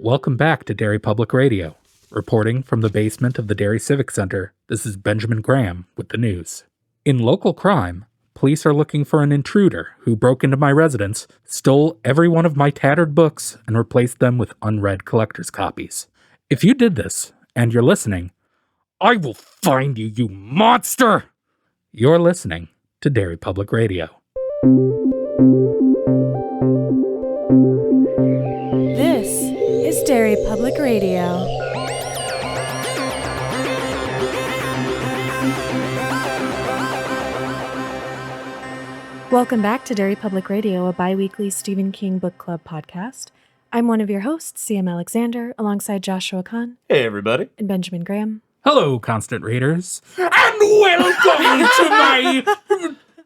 Welcome back to Derry Public Radio. Reporting from the basement of the Derry Civic Center, this is Benjamin Graham with the news. In local crime, police are looking for an intruder who broke into my residence, stole every one of my tattered books, and replaced them with unread collector's copies. If you did this, and you're listening, I will find you, you monster! You're listening to Derry Public Radio. This is Derry Public Radio. Welcome back to Derry Public Radio, a bi-weekly Stephen King book club podcast. I'm one of your hosts, CM Alexander, alongside Joshua Kahn. Hey, everybody. And Benjamin Graham. Hello, constant readers. And welcome to my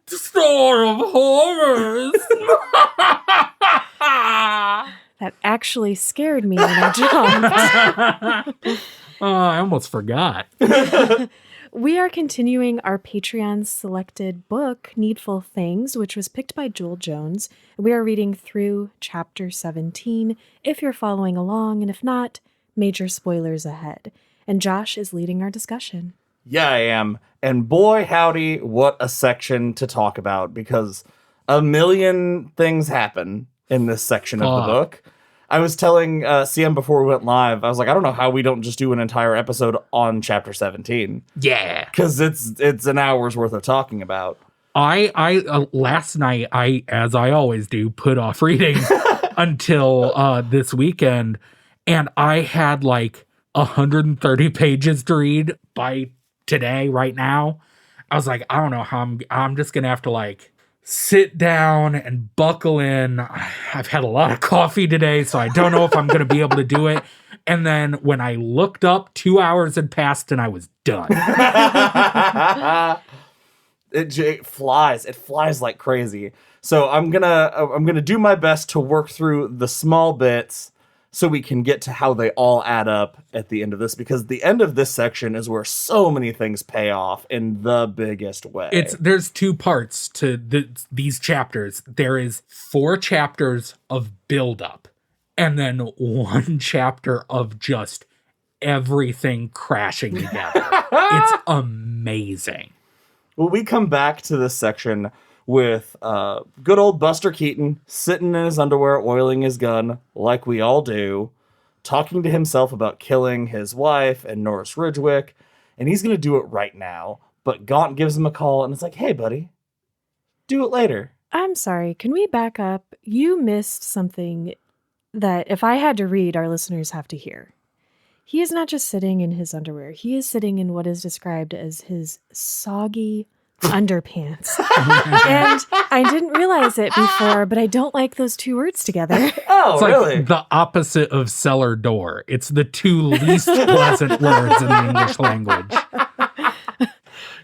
store of horrors. That actually scared me when I jumped. I almost forgot. We are continuing our Patreon selected book, Needful Things, which was picked by Joel Jones. We are reading through chapter 17, if you're following along, and if not, major spoilers ahead. And Josh is leading our discussion. Yeah, I am. And boy, howdy, what a section to talk about, because a million things happen in this section of the book. I was telling CM before we went live, I was like, I don't know how we don't just do an entire episode on chapter 17. Yeah. Because it's an hour's worth of talking about. I last night, as I always do, put off reading until this weekend, and I had like 130 pages to read by today, right now. I was like, I don't know how I'm just going to have to like sit down and buckle in. I've had a lot of coffee today, so I don't know if I'm going to be able to do it. And then when I looked up, 2 hours had passed and I was done. It flies. It flies like crazy. So I'm gonna do my best to work through the small bits so we can get to how they all add up at the end of this, because the end of this section is where so many things pay off in the biggest way. There's two parts to these chapters. There is 4 chapters of buildup, and then 1 chapter of just everything crashing together. It's amazing. Well, we come back to this section with good old Buster Keaton sitting in his underwear, oiling his gun, like we all do, talking to himself about killing his wife and Norris Ridgwick, and he's going to do it right now. But Gaunt gives him a call, and it's like, hey, buddy, do it later. I'm sorry, can we back up? You missed something that if I had to read, our listeners have to hear. He is not just sitting in his underwear. He is sitting in what is described as his soggy underpants. And I didn't realize it before, but I don't like those 2 words together. Oh, It's really? like the opposite of cellar door. It's the 2 least pleasant words in the English language.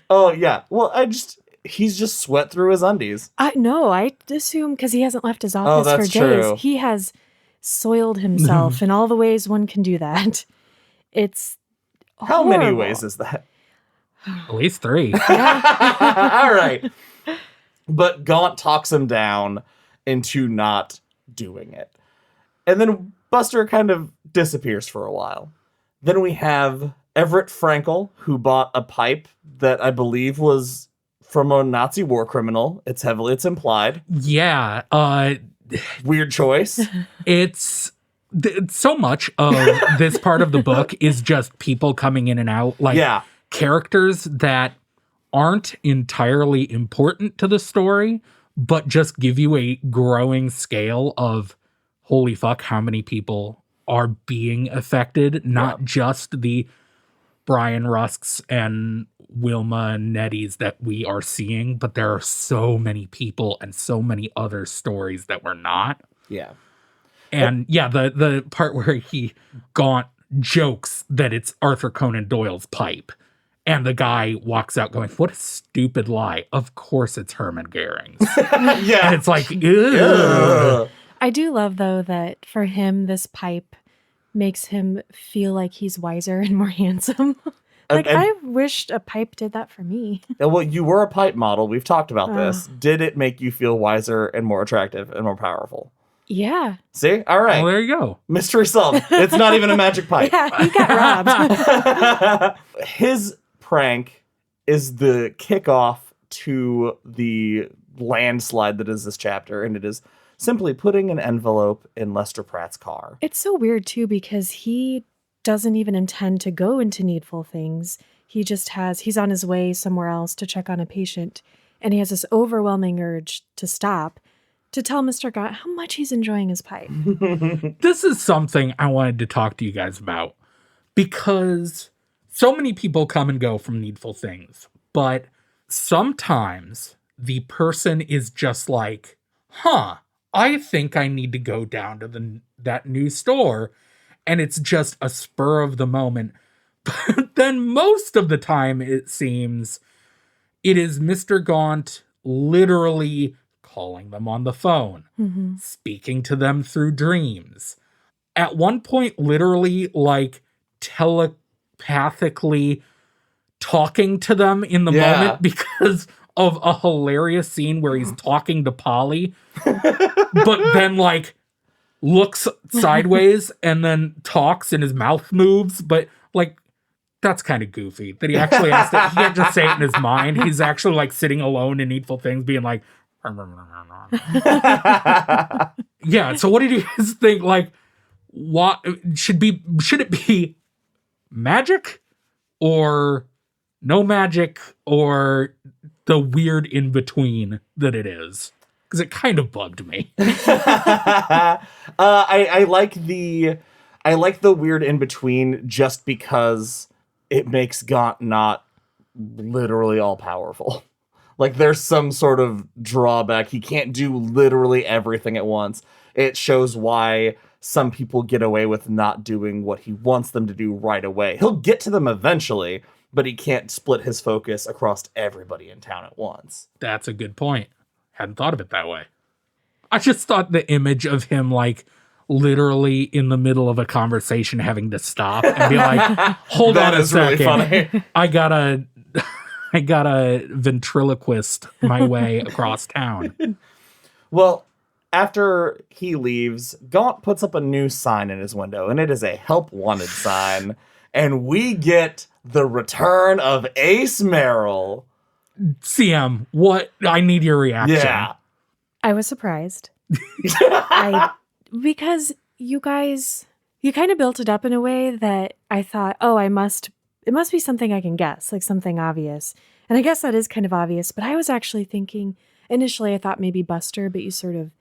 Oh, yeah. Well, he's just sweat through his undies. I assume because he hasn't left his Oh, office for that's days. true. He has soiled himself in all the ways one can do that. It's How many horrible. ways is that? At least 3. All right. But Gaunt talks him down into not doing it. And then Buster kind of disappears for a while. Then we have Everett Frankel, who bought a pipe that I believe was from a Nazi war criminal. It's implied. Yeah. Weird choice. It's so much of this part of the book is just people coming in and out. Like, Yeah. characters that aren't entirely important to the story, but just give you a growing scale of holy fuck, how many people are being affected. Not just the Brian Rusks and Wilma and Nettys that we are seeing, but there are so many people and so many other stories that we're not. Yeah. And the part where Gaunt jokes that it's Arthur Conan Doyle's pipe. And the guy walks out going, what a stupid lie. Of course it's Herman Goering's. Yeah. And it's like, Ugh. I do love, though, that for him, this pipe makes him feel like he's wiser and more handsome. Like, I wished a pipe did that for me. Well, you were a pipe model. We've talked about this. Did it make you feel wiser and more attractive and more powerful? Yeah. See? All right. Well, there you go. Mystery solved. It's not even a magic pipe. Yeah, he got robbed. His prank is the kickoff to the landslide that is this chapter, and it is simply putting an envelope in Lester Pratt's car. It's so weird, too, because he doesn't even intend to go into Needful Things. He's on his way somewhere else to check on a patient, and he has this overwhelming urge to stop to tell Mr. Gaunt how much he's enjoying his pipe. This is something I wanted to talk to you guys about because so many people come and go from Needful Things, but sometimes the person is just like, I think I need to go down to that new store, and it's just a spur of the moment. But then most of the time, it seems, it is Mr. Gaunt literally calling them on the phone, speaking to them through dreams. At one point, literally, like, telepathically talking to them in the moment because of a hilarious scene where he's talking to Polly, but then, like, looks sideways and then talks and his mouth moves, but, like, that's kind of goofy that he actually has to, he can't just say it in his mind. He's actually, like, sitting alone in Needful Things being like, yeah, so what did you guys think? Like, what should it be magic or no magic or the weird in between that it is? Because it kind of bugged me. I like the weird in between just because it makes Gaunt not literally all powerful. Like, there's some sort of drawback. He can't do literally everything at once. It shows why some people get away with not doing what he wants them to do right away. He'll get to them eventually, but he can't split his focus across everybody in town at once. That's a good point. Hadn't thought of it that way. I just thought the image of him, like, literally in the middle of a conversation having to stop and be like, hold on a second. Really funny. I gotta ventriloquist my way across town. Well, after he leaves, Gaunt puts up a new sign in his window, and it is a help wanted sign. And we get the return of Ace Merrill. CM, what? I need your reaction. Yeah. I was surprised. Because you guys, you kind of built it up in a way that I thought, it must be something I can guess, like something obvious. And I guess that is kind of obvious, but I was actually thinking, initially I thought maybe Buster, but you sort of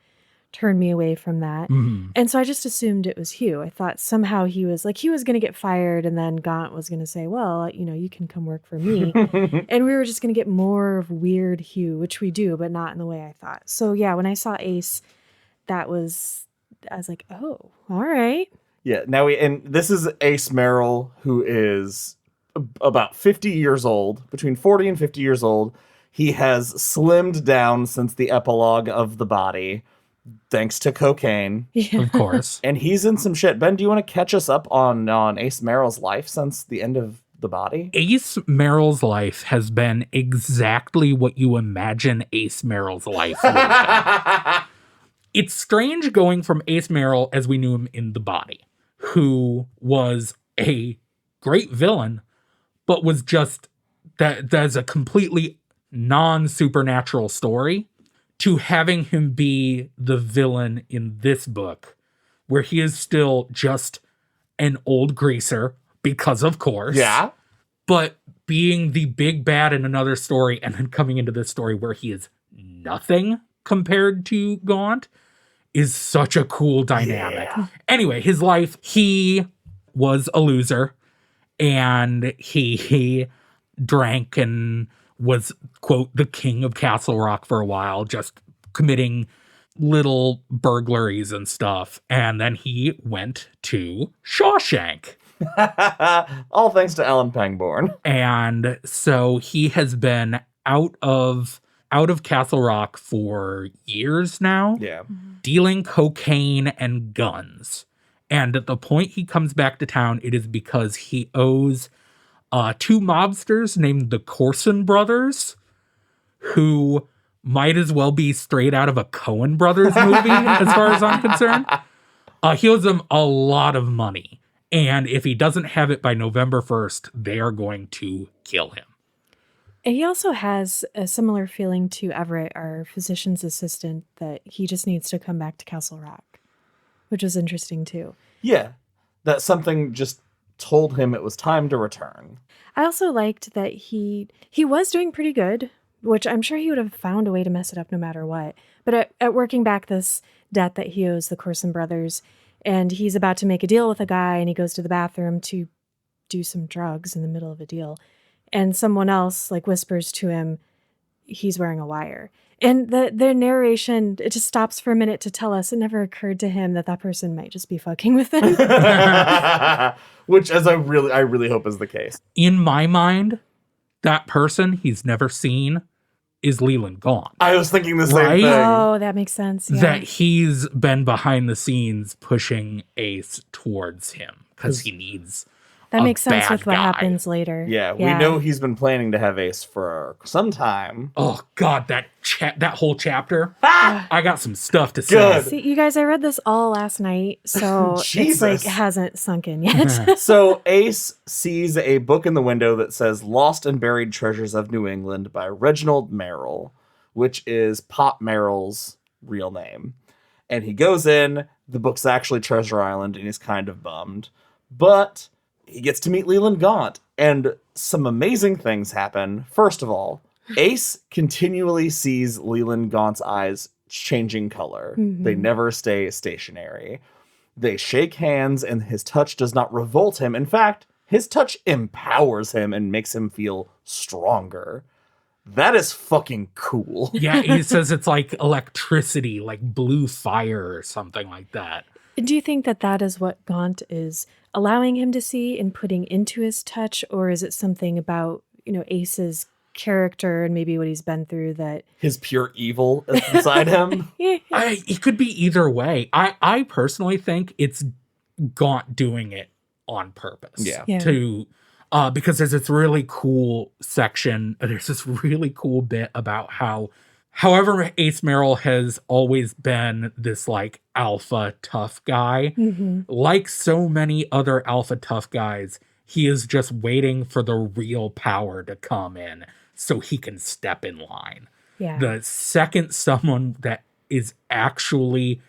turned me away from that. Mm-hmm. And so I just assumed it was Hugh. I thought somehow he was going to get fired and then Gaunt was going to say, well, you can come work for me. And we were just going to get more of weird Hugh, which we do, but not in the way I thought. So yeah, when I saw Ace, I was like, oh, all right. Yeah. And this is Ace Merrill, who is about 50 years old, between 40 and 50 years old. He has slimmed down since the epilogue of The Body, thanks to cocaine. Yeah. Of course. And he's in some shit. Ben, do you want to catch us up on Ace Merrill's life since the end of The Body? Ace Merrill's life has been exactly what you imagine Ace Merrill's life would be. It's strange going from Ace Merrill as we knew him in The Body, who was a great villain, but was just that's a completely non-supernatural story, to having him be the villain in this book, where he is still just an old greaser, because of course. Yeah. But being the big bad in another story, and then coming into this story where he is nothing compared to Gaunt, is such a cool dynamic. Yeah. Anyway, his life, he was a loser, and he drank and was, quote, the king of Castle Rock for a while, just committing little burglaries and stuff. And then he went to Shawshank. All thanks to Alan Pangborn. And so he has been out of Castle Rock for years now, Yeah. dealing cocaine and guns. And at the point he comes back to town, it is because he owes two mobsters named the Corson brothers, who might as well be straight out of a Coen Brothers movie, as far as I'm concerned. He owes them a lot of money. And if he doesn't have it by November 1st, they are going to kill him. And he also has a similar feeling to Everett, our physician's assistant, that he just needs to come back to Castle Rock, which was interesting too. Yeah, that something just told him it was time to return. I also liked that he was doing pretty good, which I'm sure he would have found a way to mess it up no matter what. But at working back this debt that he owes the Corson brothers, and he's about to make a deal with a guy, and he goes to the bathroom to do some drugs in the middle of a deal. And someone else like whispers to him, he's wearing a wire. And the narration, it just stops for a minute to tell us it never occurred to him that that person might just be fucking with him. Which, as I really hope is the case. In my mind, that person he's never seen is Leland Gaunt. I was thinking the same Right? thing. Oh, that makes sense. Yeah. That he's been behind the scenes pushing Ace towards him because he needs That a makes sense bad with what guy. happens later. Yeah, we know he's been planning to have Ace for some time. Oh God, that whole chapter. Ah! I got some stuff to say. Good. See, you guys, I read this all last night, so it's Jesus. like hasn't sunk in yet. So Ace sees a book in the window that says Lost and Buried Treasures of New England by Reginald Merrill, which is Pop Merrill's real name. And he goes in, the book's actually Treasure Island, and he's kind of bummed. But he gets to meet Leland Gaunt, and some amazing things happen. First of all, Ace continually sees Leland Gaunt's eyes changing color. Mhm. They never stay stationary. They shake hands, and his touch does not revolt him. In fact, his touch empowers him and makes him feel stronger. That is fucking cool. Yeah, he says it's like electricity, like blue fire or something like that. Do you think that that is what Gaunt is allowing him to see and putting into his touch, or is it something about, Ace's character and maybe what he's been through that His pure evil is inside him. It could be either way. I personally think it's Gaunt doing it on purpose. Yeah. To because there's this really cool section. There's this really cool bit about how, however, Ace Merrill has always been this like alpha tough guy. Mhm. Like so many other alpha tough guys, he is just waiting for the real power to come in so he can step in line. Yeah. The second someone that is actually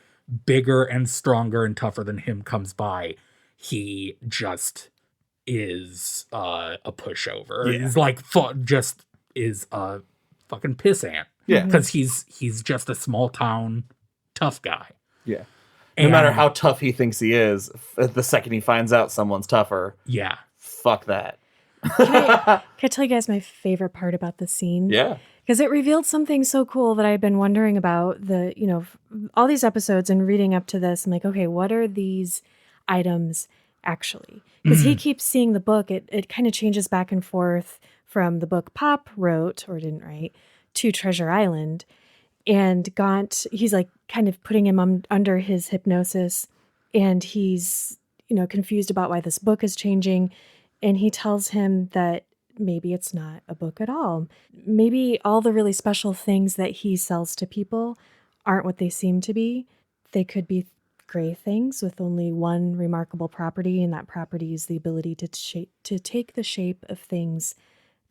bigger and stronger and tougher than him comes by, he just is a pushover. Yeah. He's like just is a fucking pissant. Yeah. Because he's just a small town tough guy. Yeah. No matter how tough he thinks he is, the second he finds out someone's tougher, Yeah. fuck that. Can I tell you guys my favorite part about this scene? Yeah. Because it revealed something so cool that I've been wondering about all these episodes and reading up to this. I'm like, okay, what are these items actually? Because he keeps seeing the book. It kind of changes back and forth from the book Pop wrote or didn't write to Treasure Island. And Gaunt, he's like kind of putting him under his hypnosis. And he's, confused about why this book is changing. And he tells him that maybe it's not a book at all. Maybe all the really special things that he sells to people aren't what they seem to be. They could be gray things with only one remarkable property, and that property is the ability to take the shape of things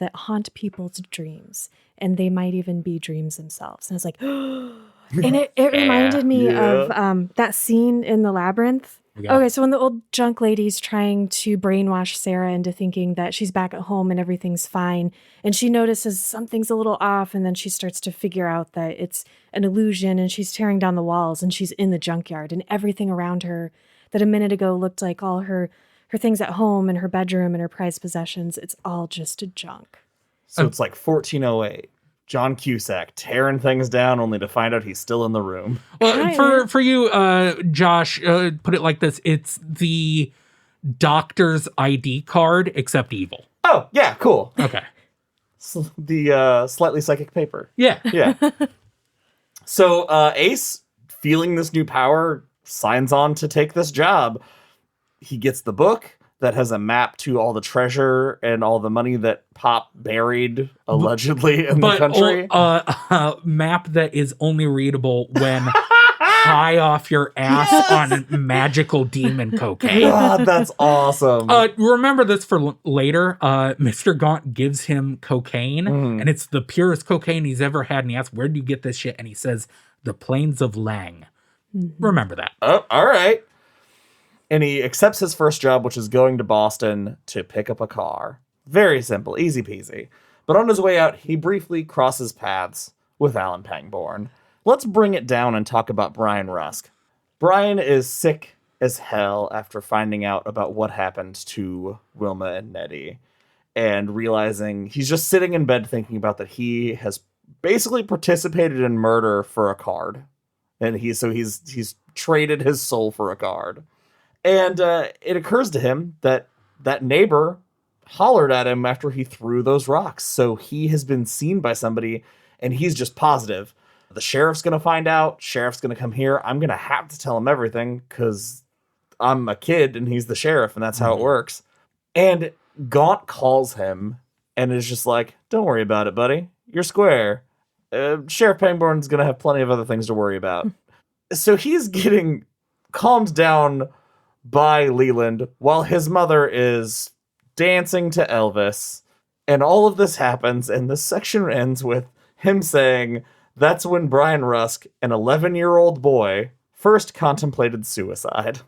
that haunt people's dreams. And they might even be dreams themselves. And I was like, and it reminded me of that scene in the labyrinth. Yeah. Okay, so when the old junk lady's trying to brainwash Sarah into thinking that she's back at home and everything's fine, and she notices something's a little off, and then she starts to figure out that it's an illusion, and she's tearing down the walls, and she's in the junkyard, and everything around her that a minute ago looked like all her things at home and her bedroom and her prized possessions, it's all just a junk. So it's like 1408. John Cusack tearing things down only to find out he's still in the room. Well, for you, Josh, put it like this: it's the doctor's ID card, except evil. Oh, yeah, cool. Okay. The slightly psychic paper. Yeah. Yeah. So Ace, feeling this new power, signs on to take this job. He gets the book. that has a map to all the treasure and all the money that Pop buried allegedly in the country. Map that is only readable when high off your ass on magical demon cocaine. God, that's awesome. Remember this for later. Mr. Gaunt gives him cocaine, and it's the purest cocaine he's ever had. And he asks, "Where do you get this shit?" And he says, "The plains of Lang." Remember that. Oh, all right. And he accepts his first job, which is going to Boston to pick up a car. Very simple, easy peasy. But on his way out, he briefly crosses paths with Alan Pangborn. Let's bring it down and talk about Brian Rusk. Brian is sick as hell after finding out about what happened to Wilma and Nettie, and realizing he's just sitting in bed thinking about that he has basically participated in murder for a card. And he's traded his soul for a card. And it occurs to him that that neighbor hollered at him after he threw those rocks. So he has been seen by somebody, and he's just positive. The sheriff's going to find out. Sheriff's going to come here. I'm going to have to tell him everything because I'm a kid and he's the sheriff, and that's how it works. And Gaunt calls him and is just like, "Don't worry about it, buddy. You're square. Sheriff Pangborn's going to have plenty of other things to worry about." So he's getting calmed down by Leland while his mother is dancing to Elvis. And all of this happens, and this section ends with him saying, "That's when Brian Rusk, an 11-year-old boy, first contemplated suicide."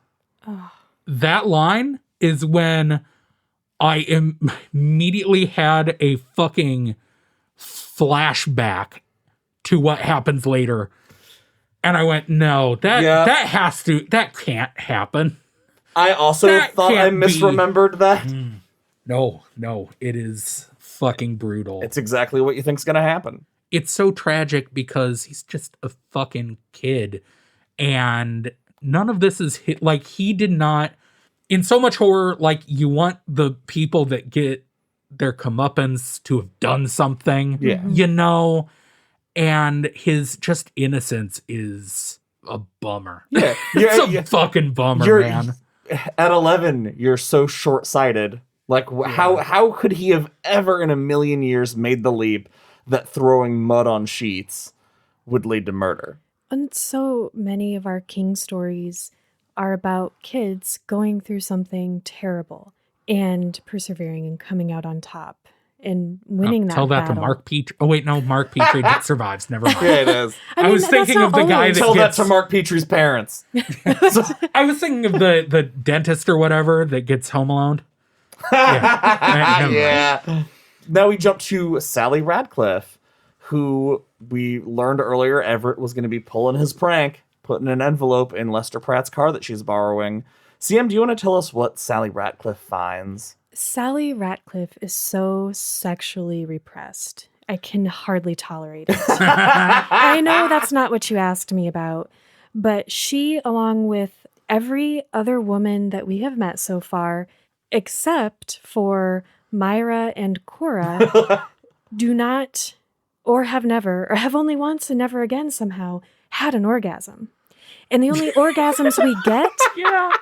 That line is when I immediately had a fucking flashback to what happens later. And I went, no, that can't happen. I also thought I misremembered that. No, it is fucking brutal. It's exactly what you think's going to happen. It's so tragic because he's just a fucking kid. And none of this is like, he did not, in so much horror, like, you want the people that get their comeuppance to have done something, you know, and his just innocence is a bummer. Yeah. It's a fucking bummer, man. At 11, you're so short-sighted. Like, how could he have ever in a million years made the leap that throwing mud on sheets would lead to murder? And so many of our King stories are about kids going through something terrible and persevering and coming out on top and winning that Tell that battle. to Mark Petrie. Oh, wait, no, Mark Petrie survives. Never mind. Yeah, it is. I was thinking of the guy that Tell that to Mark Petrie's parents. I was thinking of the dentist or whatever that gets home alone. Yeah. Now we jump to Sally Radcliffe, who we learned earlier Everett was going to be pulling his prank, putting an envelope in Lester Pratt's car that she's borrowing. CM, do you want to tell us what Sally Radcliffe finds? Sally Radcliffe is so sexually repressed. I can hardly tolerate it. I know that's not what you asked me about, but she, along with every other woman that we have met so far, except for Myra and Cora, do not, or have never, or have only once and never again somehow, had an orgasm. And the only orgasms we get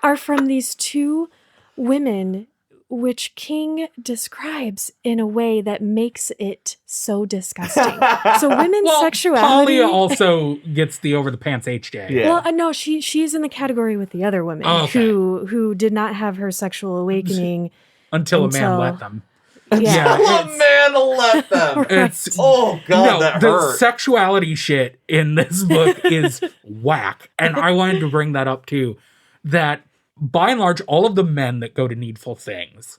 are from these two women, which King describes in a way that makes it so disgusting. So women's sexuality... Talia also gets the over-the-pants HJ. Yeah. Well, no, she's in the category with the other women who did not have her sexual awakening until a man let them. Yeah. A man let them. It's, oh, God, that the hurt. sexuality shit in this book is whack. And I wanted to bring that up, too. That, by and large, all of the men that go to Needful Things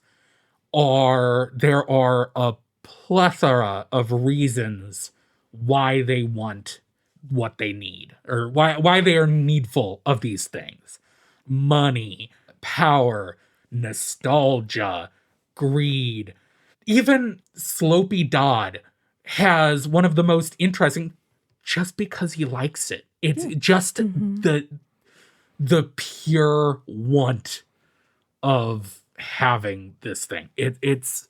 there are a plethora of reasons why they want what they need, or why they are needful of these things. Money, power, nostalgia, greed. Even Slopey Dodd has one of the most interesting, just because he likes it. It's just the pure want of having this thing. It's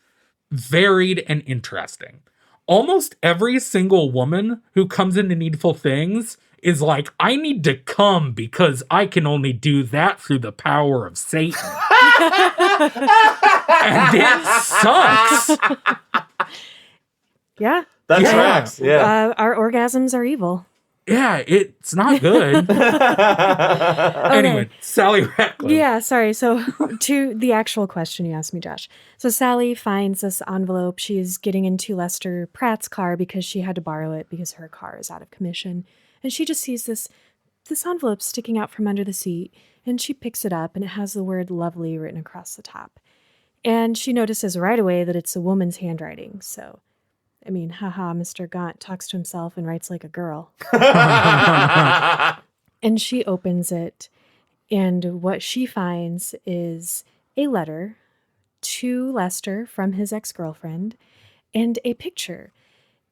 varied and interesting. Almost every single woman who comes into Needful Things is like, I need to come because I can only do that through the power of Satan. And it sucks. Yeah. That Yeah. tracks. Yeah. Our orgasms are evil. Yeah, it's not good. Anyway, Sally Ratcliffe. Yeah, sorry. So to the actual question you asked me, Josh. So Sally finds this envelope. She's getting into Lester Pratt's car because she had to borrow it because her car is out of commission. And she just sees this envelope sticking out from under the seat. And she picks it up and it has the word lovely written across the top. And she notices right away that it's a woman's handwriting. So, I mean, haha, Mr. Gaunt talks to himself and writes like a girl. And she opens it. And what she finds is a letter to Lester from his ex-girlfriend and a picture.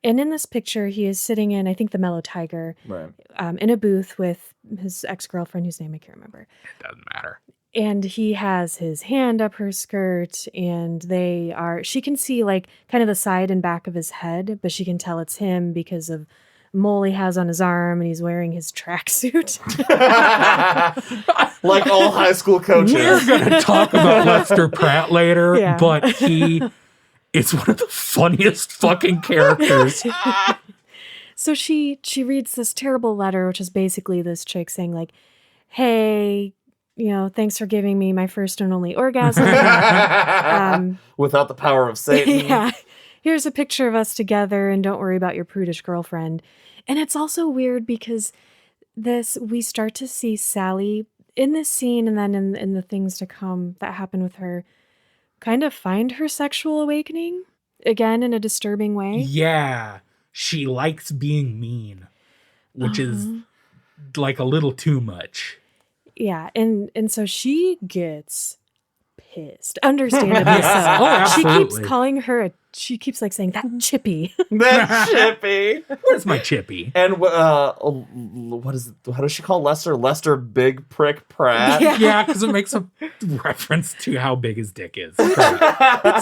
And in this picture, he is sitting in, I think, the Mellow Tiger, Right. in a booth with his ex-girlfriend, whose name I can't remember. It doesn't matter. And he has his hand up her skirt, and she can see like kind of the side and back of his head, but she can tell it's him because of mole he has on his arm, and he's wearing his tracksuit. Like all high school coaches. We're going to talk about Lester Pratt later, Yeah. but he is one of the funniest fucking characters. So she reads this terrible letter, which is basically this chick saying like, hey, thanks for giving me my first and only orgasm. Without the power of Satan. Yeah. Here's a picture of us together and don't worry about your prudish girlfriend. And it's also weird because we start to see Sally in this scene and then in the things to come that happen with her kind of find her sexual awakening again in a disturbing way. Yeah. She likes being mean, which is like a little too much. Yeah. And so she gets pissed. Understandably so. Oh, She absolutely. keeps calling her she keeps like saying that chippy. That Chippy. Where's my chippy? And what is it? How does she call Lester? Lester Big Prick Pratt. Yeah. Yeah, because it makes a reference to how big his dick is.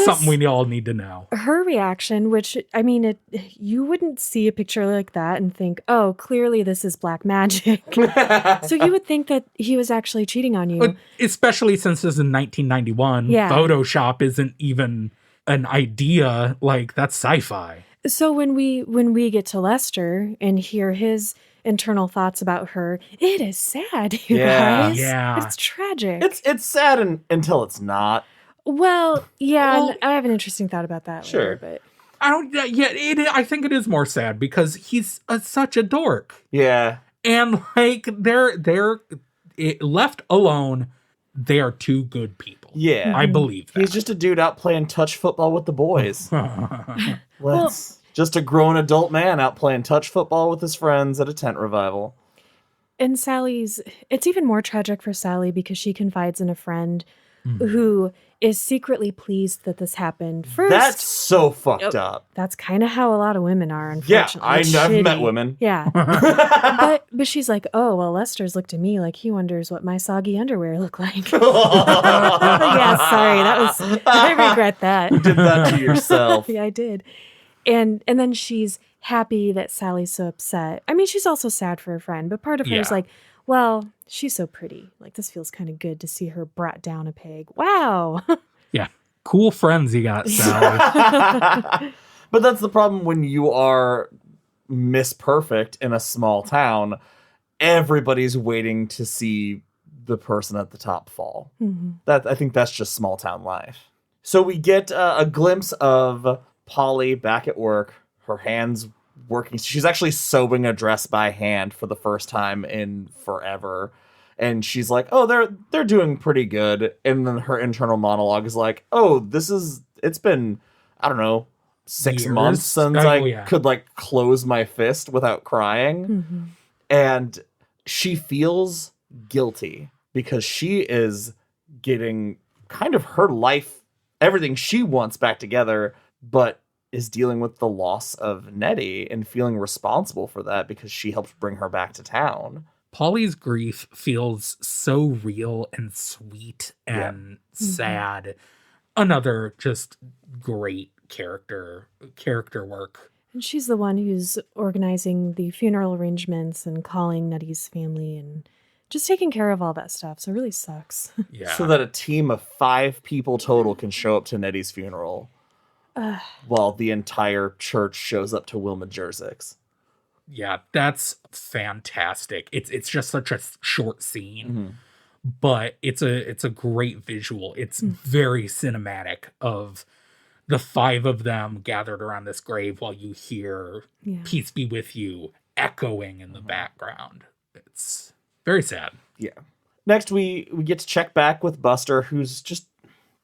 Something we all need to know. Her reaction, which I mean, you wouldn't see a picture like that and think, "Oh, clearly this is black magic." So you would think that he was actually cheating on you. But especially since this is in 1991, Yeah. Photoshop isn't even an idea. Like, that's sci-fi. So when we get to Lester and hear his internal thoughts about her, it is sad, you Yeah. guys. Yeah. It's tragic. It's sad until it's not. Well, yeah, Well- and I have an interesting thought about that Sure. later, but I don't. Yeah, I think it is more sad because he's such a dork, Yeah. and like they're left alone. They are two good people. Yeah. I believe that. He's just a dude out playing touch football with the boys. Just a grown adult man out playing touch football with his friends at a tent revival. and it's even more tragic for Sally because she confides in a friend who is secretly pleased that this happened. First, That's so fucked up. that's kind of how a lot of women are, Yeah, unfortunately. It's I've met shitty. women. Yeah. but she's like, oh, well, Lester's looked at me like he wonders what my soggy underwear look like. Yeah, sorry. I regret that. You did that to yourself. Yeah, I did. And then she's happy that Sally's so upset. I mean, she's also sad for her friend, but part of her is Yeah. like, well, she's so pretty. Like, this feels kind of good to see her brought down a peg. Wow. Yeah, cool friends you got, Sally. But that's the problem when you are Miss Perfect in a small town. Everybody's waiting to see the person at the top fall. I think that's just small town life. So we get a glimpse of Polly back at work. Her hands working. She's actually sewing a dress by hand for the first time in forever. And she's like, oh, they're doing pretty good. And then her internal monologue is like, oh, it's been, I don't know, 6 Years? months since Oh, I yeah. could like close my fist without crying. And she feels guilty because she is getting kind of her life, everything she wants back together, but is dealing with the loss of Nettie and feeling responsible for that because she helped bring her back to town. Polly's grief feels so real and sweet and sad. Another just great character work. And she's the one who's organizing the funeral arrangements and calling Nettie's family and just taking care of all that stuff. So it really sucks. Yeah. So that a team of 5 people total can show up to Nettie's funeral while the entire church shows up to Wilma Jerzik's. Yeah, that's fantastic. It's just such a short scene, Mm-hmm. but it's a great visual. It's very cinematic of the 5 of them gathered around this grave while you hear Yeah. "Peace be with you" echoing in the background. It's very sad. Yeah. Next, we get to check back with Buster, who's just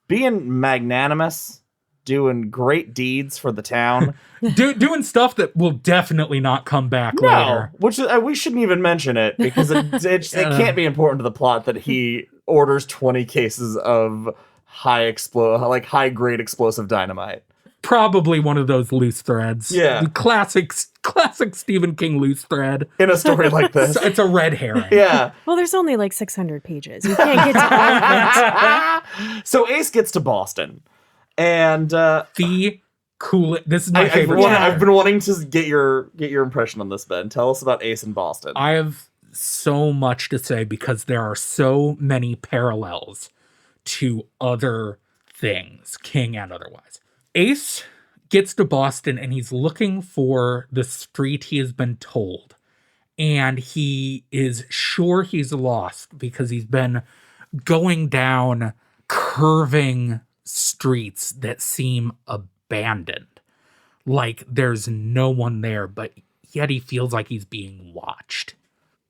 being magnanimous, doing great deeds for the town. Doing stuff that will definitely not come back No, later. which we shouldn't even mention it because it can't be important to the plot that he orders 20 cases of high grade explosive dynamite. Probably one of those loose threads. Yeah. The classic Stephen King loose thread. In a story like this. It's a red herring. Yeah. Well, there's only like 600 pages. You can't get to all of it. So Ace gets to Boston. And The coolest. This is my favorite. I've been wanting to get your impression on this, Ben. Tell us about Ace in Boston. I have so much to say because there are so many parallels to other things, King and otherwise. Ace gets to Boston and he's looking for the street he has been told. And he is sure he's lost because he's been going down curving streets that seem abandoned. Like there's no one there, but yet he feels like he's being watched.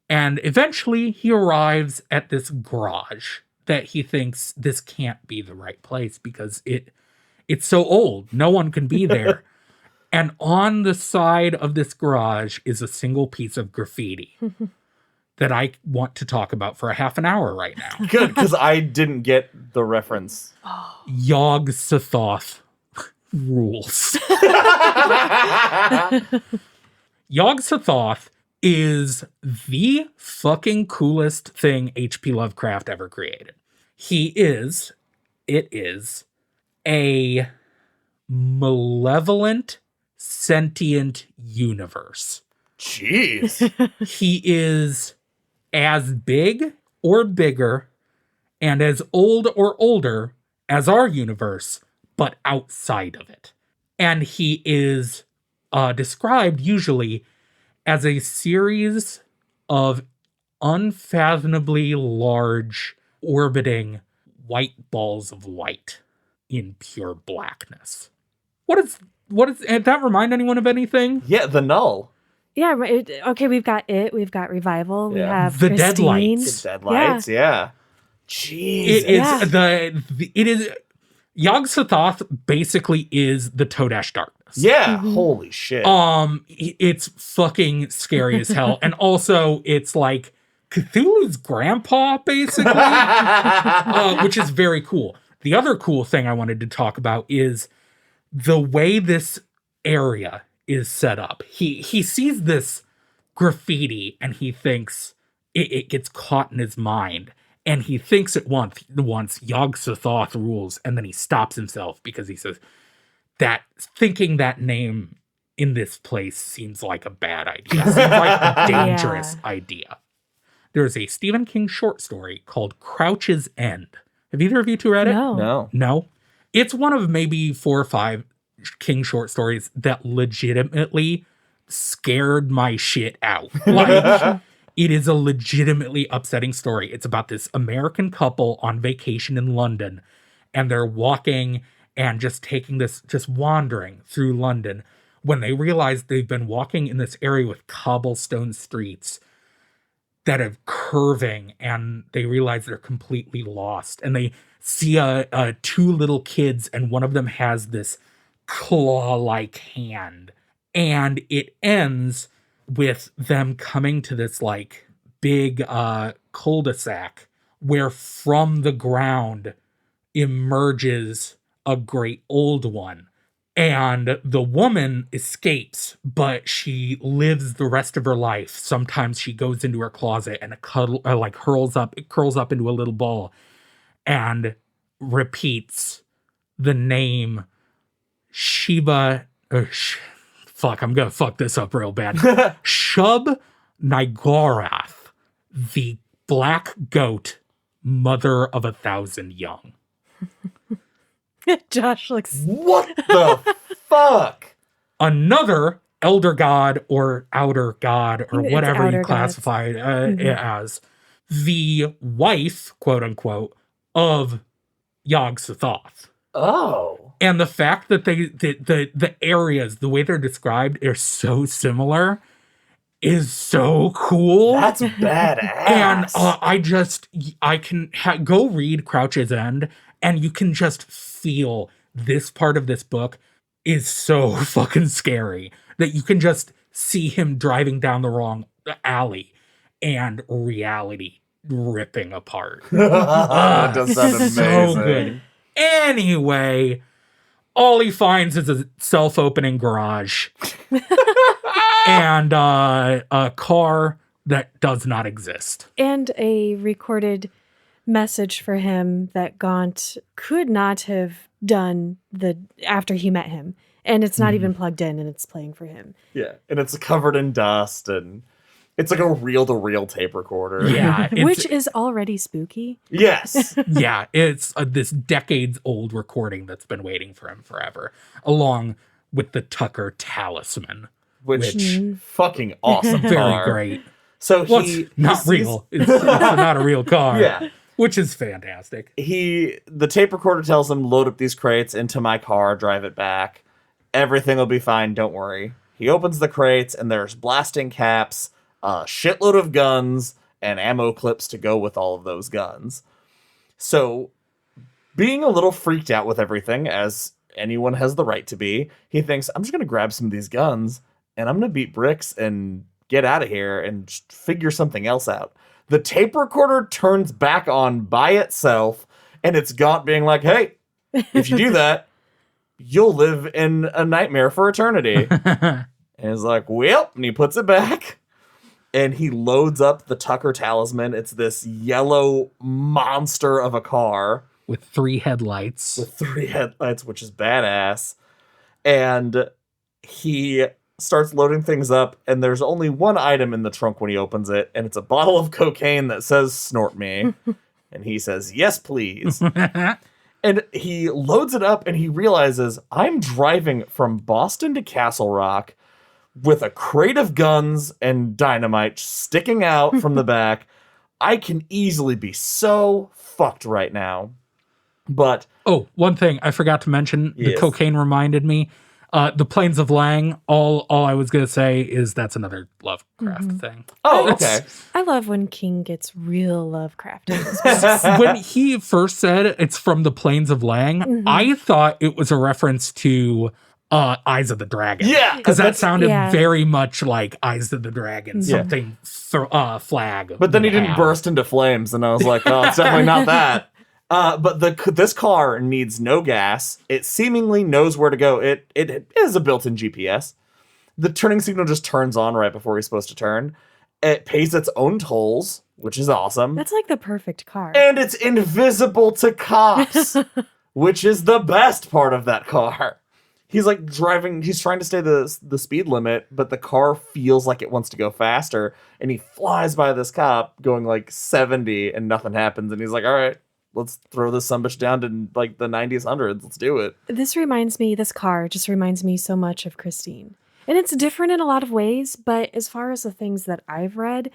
And eventually he arrives at this garage that he thinks this can't be the right place because it's so old. No one can be there. And on the side of this garage is a single piece of graffiti that I want to talk about for a half an hour right now. Good, because I didn't get the reference. Yog Sothoth rules. Yog Sothoth is the fucking coolest thing H.P. Lovecraft ever created. It is a malevolent, sentient universe. Jeez. He is as big or bigger and as old or older as our universe, but outside of it. And he is described usually as a series of unfathomably large, orbiting white balls of light in pure blackness. What is did that remind anyone of anything? Yeah, the Null. Yeah. Okay. We've got it. We've got Revival. We Yeah. have The Christine. Deadlights. The Deadlights, yeah. Jeez. It is Yeah. it is Yog Sothoth basically is the Todash Darkness. Yeah, holy shit. It's fucking scary as hell. And also it's like Cthulhu's grandpa, basically. Which is very cool. The other cool thing I wanted to talk about is the way this area is set up. He sees this graffiti and he thinks it gets caught in his mind. And he thinks at once Yog Sothoth rules, and then he stops himself because he says that thinking that name in this place seems like a bad idea. Seems like a dangerous idea. There's a Stephen King short story called Crouch's End. Have either of you two read it? No. No? It's one of maybe 4 or 5 King short stories that legitimately scared my shit out. Like, it is a legitimately upsetting story. It's about this American couple on vacation in London, and they're walking and just wandering through London when they realize they've been walking in this area with cobblestone streets that are curving, and they realize they're completely lost. And they see 2 little kids, and one of them has this claw-like hand. And it ends with them coming to this like big cul-de-sac where from the ground emerges a great old one. And the woman escapes, but she lives the rest of her life. Sometimes she goes into her closet and curls up into a little ball and repeats the name Sheba. Fuck, I'm gonna fuck this up real bad. Shub Nigorath, the black goat, mother of 1,000 young. Josh looks. What the fuck? Another elder god or outer god or It's whatever outer you gods. classify it as, the wife, quote unquote, of Yog-Sothoth. Oh. And the fact that the areas, the way they're described, are so similar is so cool. That's badass. And I can go read Crouch's End, and you can just feel this part of this book is so fucking scary that you can just see him driving down the wrong alley and reality ripping apart. That does sound amazing. So good. Anyway, all he finds is a self-opening garage and a car that does not exist. And a recorded message for him that Gaunt could not have done after he met him. And it's not even plugged in, and it's playing for him. Yeah, and it's covered in dust, and it's like a reel-to-reel tape recorder. Yeah. Which is already spooky. Yes. Yeah, it's this decades-old recording that's been waiting for him forever, along with the Tucker talisman. Which fucking awesome Very car. great. So Well, he it's not sees- real. It's not a real car. Yeah. Which is fantastic. The tape recorder tells him, load up these crates into my car, drive it back. Everything will be fine, don't worry. He opens the crates, and there's blasting caps, a shitload of guns, and ammo clips to go with all of those guns. So, being a little freaked out with everything, as anyone has the right to be, he thinks, I'm just going to grab some of these guns, and I'm going to beat bricks and get out of here and just figure something else out. The tape recorder turns back on by itself, and it's Gaunt being like, hey, if you do that, you'll live in a nightmare for eternity. And he's like, well, and he puts it back, and he loads up the Tucker talisman. It's this yellow monster of a car With 3 headlights. with 3 headlights, which is badass. And he starts loading things up, and there's only one item in the trunk when he opens it, and it's a bottle of cocaine that says snort me. And he says, yes, please. And he loads it up, and he realizes, I'm driving from Boston to Castle Rock with a crate of guns and dynamite sticking out from the back. I can easily be so fucked right now. But Oh, one thing I forgot to mention. The Yes. cocaine reminded me. The Plains of Lang, all I was going to say is that's another Lovecraft thing. oh, It's- okay. I love when King gets real Lovecraft in his books. When he first said it's from the Plains of Lang, I thought it was a reference to Eyes of the Dragon. Yeah, Because that sounded yeah. very much like Eyes of the Dragon, Yeah. something flag. But then he would didn't have. burst into flames, and I was like, oh, it's definitely not that. But this car needs no gas. It seemingly knows where to go. It is a built-in GPS. The turning signal just turns on right before he's supposed to turn. It pays its own tolls, which is awesome. That's like the perfect car. And it's invisible to cops, which is the best part of that car. He's like driving, he's trying to stay the speed limit, but the car feels like it wants to go faster, and he flies by this cop going like 70 and nothing happens, and he's like, all right, let's throw this sumbitch down to like the 90s, 100s. Let's do it. This car just reminds me so much of Christine. And it's different in a lot of ways, but as far as the things that I've read,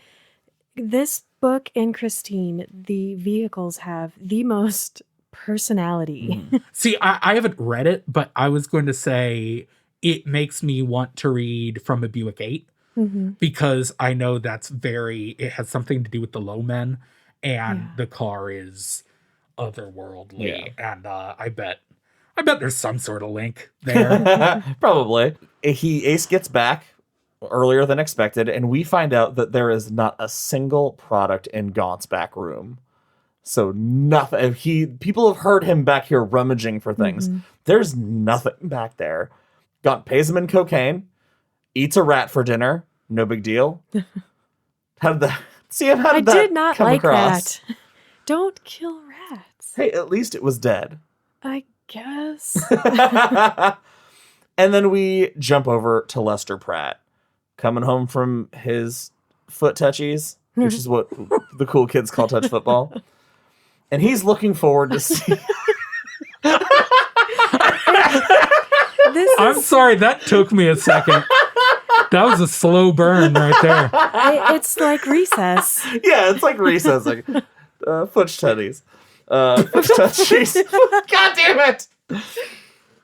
this book and Christine, the vehicles have the most personality. See, I haven't read it, but I was going to say it makes me want to read From a Buick 8 because I know it has something to do with the low men, and the car is otherworldly. And I bet there's some sort of link there. Probably. Ace gets back earlier than expected, and we find out that there is not a single product in Gaunt's back room. So nothing. People have heard him back here rummaging for things. There's nothing back there. Gaunt pays him in cocaine, eats a rat for dinner. No big deal. How did that? I did not like that. Don't kill rats. Hey, at least it was dead. I guess. And then we jump over to Lester Pratt, coming home from his foot touchies. which is what the cool kids call touch football. And he's looking forward to see. I'm sorry, that took me a second. That was a slow burn right there. It's like recess. Yeah, it's like recess, like fudge tutties. Fudge touchies. God damn it!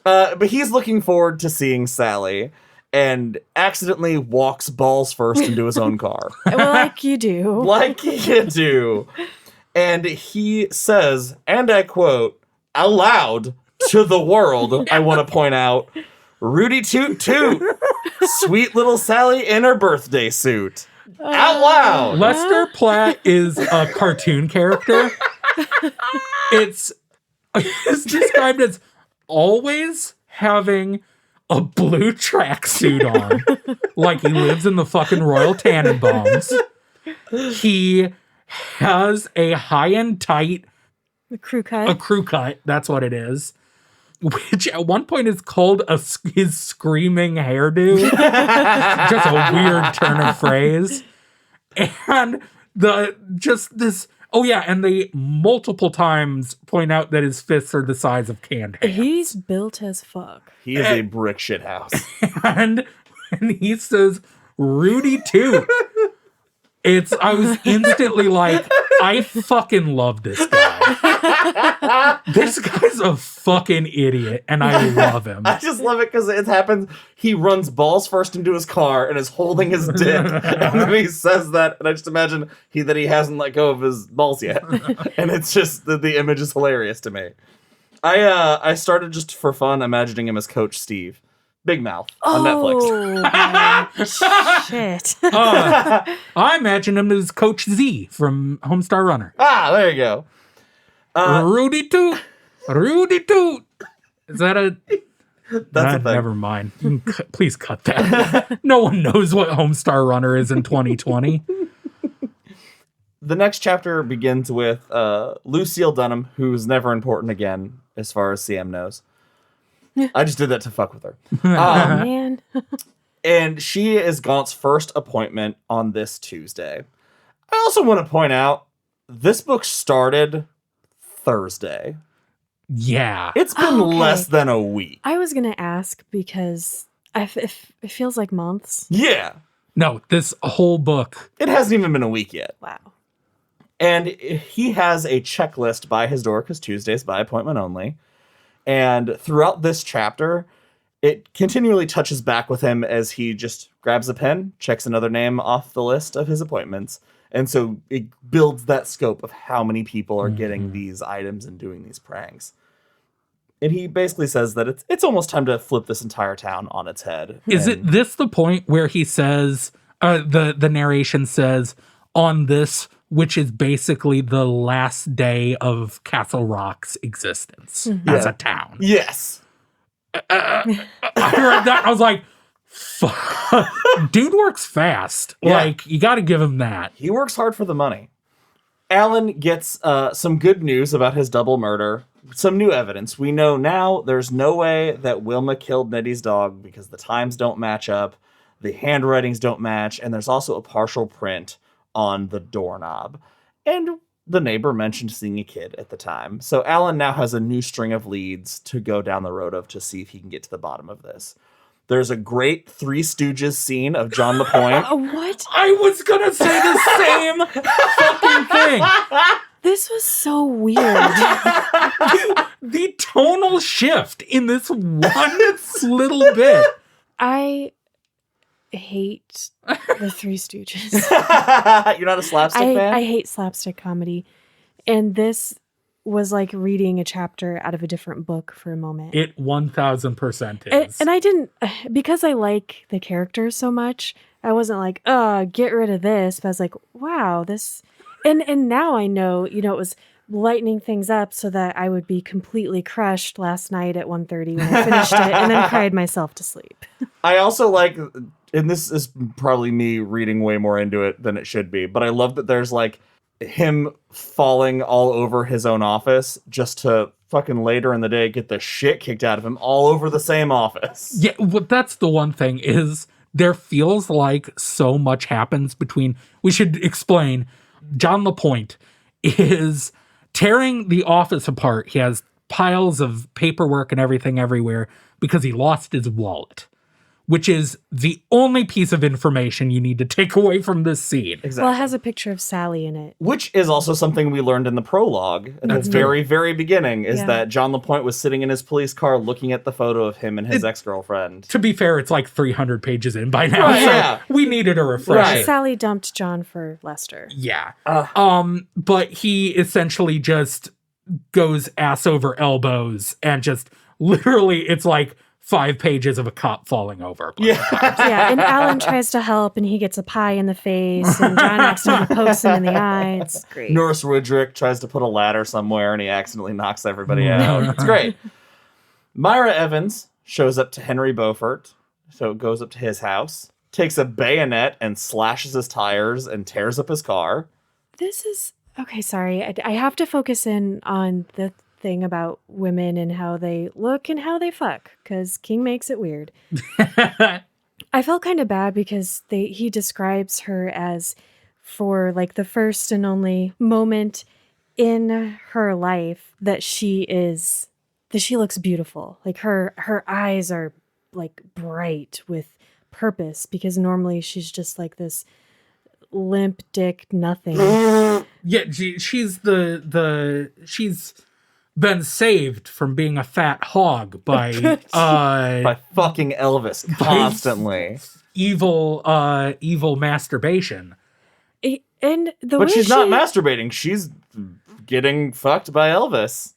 But he's looking forward to seeing Sally and accidentally walks balls first into his own car. Well, like you do. Like you do. And he says, and I quote, aloud to the world, I want to point out, Rudy Toot Toot, sweet little Sally in her birthday suit. Out loud. Lester Platt is a cartoon character. It's described as always having a blue tracksuit on, like he lives in the fucking Royal Tannenbaums. He has a high-end tight, The crew cut. a crew cut, that's what it is, which at one point is called his screaming hairdo. Just a weird turn of phrase. And and they multiple times point out that his fists are the size of canned ham. He's built as fuck. He is a brick shit house. And when he says, Rudy Toot, I was instantly like, I fucking love this guy. This guy's a fucking idiot, and I love him. I just love it because it happens. He runs balls first into his car and is holding his dick. And then he says that, and I just imagine that he hasn't let go of his balls yet. And it's just, the image is hilarious to me. I started just for fun imagining him as Coach Steve. Big Mouth on Netflix. Oh, shit. I imagine him as Coach Z from Homestar Runner. There you go. Rudy Toot. Rudy Toot. Is that a... That's a thing. Never mind. Please cut that. No one knows what Homestar Runner is in 2020. The next chapter begins with Lucille Dunham, who's never important again, as far as CM knows. I just did that to fuck with her. Oh, man. And she is Gaunt's first appointment on this Tuesday. I also want to point out, this book started Thursday. Yeah. It's been less than a week. I was going to ask because it feels like months. Yeah. No, this whole book. It hasn't even been a week yet. Wow. And he has a checklist by his door, because Tuesday's by appointment only. And throughout this chapter, it continually touches back with him as he just grabs a pen, checks another name off the list of his appointments. And so it builds that scope of how many people are getting these items and doing these pranks. And he basically says that it's almost time to flip this entire town on its head. Is it this the point where he says, the narration says, on this, which is basically the last day of Castle Rock's existence as a town? Yes. I heard that. I was like, fuck. Dude works fast. Yeah. Like, you got to give him that. He works hard for the money. Alan gets some good news about his double murder. Some new evidence. We know now there's no way that Wilma killed Nettie's dog because the times don't match up, the handwritings don't match, and there's also a partial print on the doorknob. And the neighbor mentioned seeing a kid at the time. So Alan now has a new string of leads to go down the road of to see if he can get to the bottom of this. There's a great Three Stooges scene of John LaPointe. What? I was going to say the same fucking thing. This was so weird. The tonal shift in this one little bit. I hate the Three Stooges. You're not a slapstick fan? I hate slapstick comedy. And this was like reading a chapter out of a different book for a moment. It 1000% is. And I didn't, because I like the characters so much, I wasn't like, get rid of this. But I was like, wow, this... And now I know, it was lightening things up so that I would be completely crushed last night at 1:30 when I finished it and then cried myself to sleep. I also like, and this is probably me reading way more into it than it should be, but I love that there's like him falling all over his own office just to fucking later in the day get the shit kicked out of him all over the same office. Yeah, well, that's the one thing is there feels like so much happens between. We should explain. John LaPointe is tearing the office apart. He has piles of paperwork and everything everywhere because he lost his wallet, which is the only piece of information you need to take away from this scene. Exactly. Well, it has a picture of Sally in it. Which is also something we learned in the prologue at the very, very beginning, is that John LaPointe was sitting in his police car looking at the photo of him and his ex-girlfriend. To be fair, it's like 300 pages in by now, Right, so yeah. we needed a refresher. Right. Sally dumped John for Lester. Yeah. But he essentially just goes ass over elbows and just literally, it's like 5 pages of a cop falling over. Yeah, and Alan tries to help, and he gets a pie in the face, and John accidentally pokes him in the eye. It's great. Norris Woodrick tries to put a ladder somewhere, and he accidentally knocks everybody out. It's great. Myra Evans shows up to Henry Beaufort, so it goes up to his house, takes a bayonet and slashes his tires and tears up his car. This is... Okay, sorry. I have to focus in on the thing about women and how they look and how they fuck, because King makes it weird. I felt kind of bad because he describes her as, for like the first and only moment in her life, that she looks beautiful. Like her eyes are like bright with purpose, because normally she's just like this limp dick nothing. Yeah, she's she's been saved from being a fat hog by By fucking Elvis constantly. evil masturbation. But she's not masturbating. She's getting fucked by Elvis.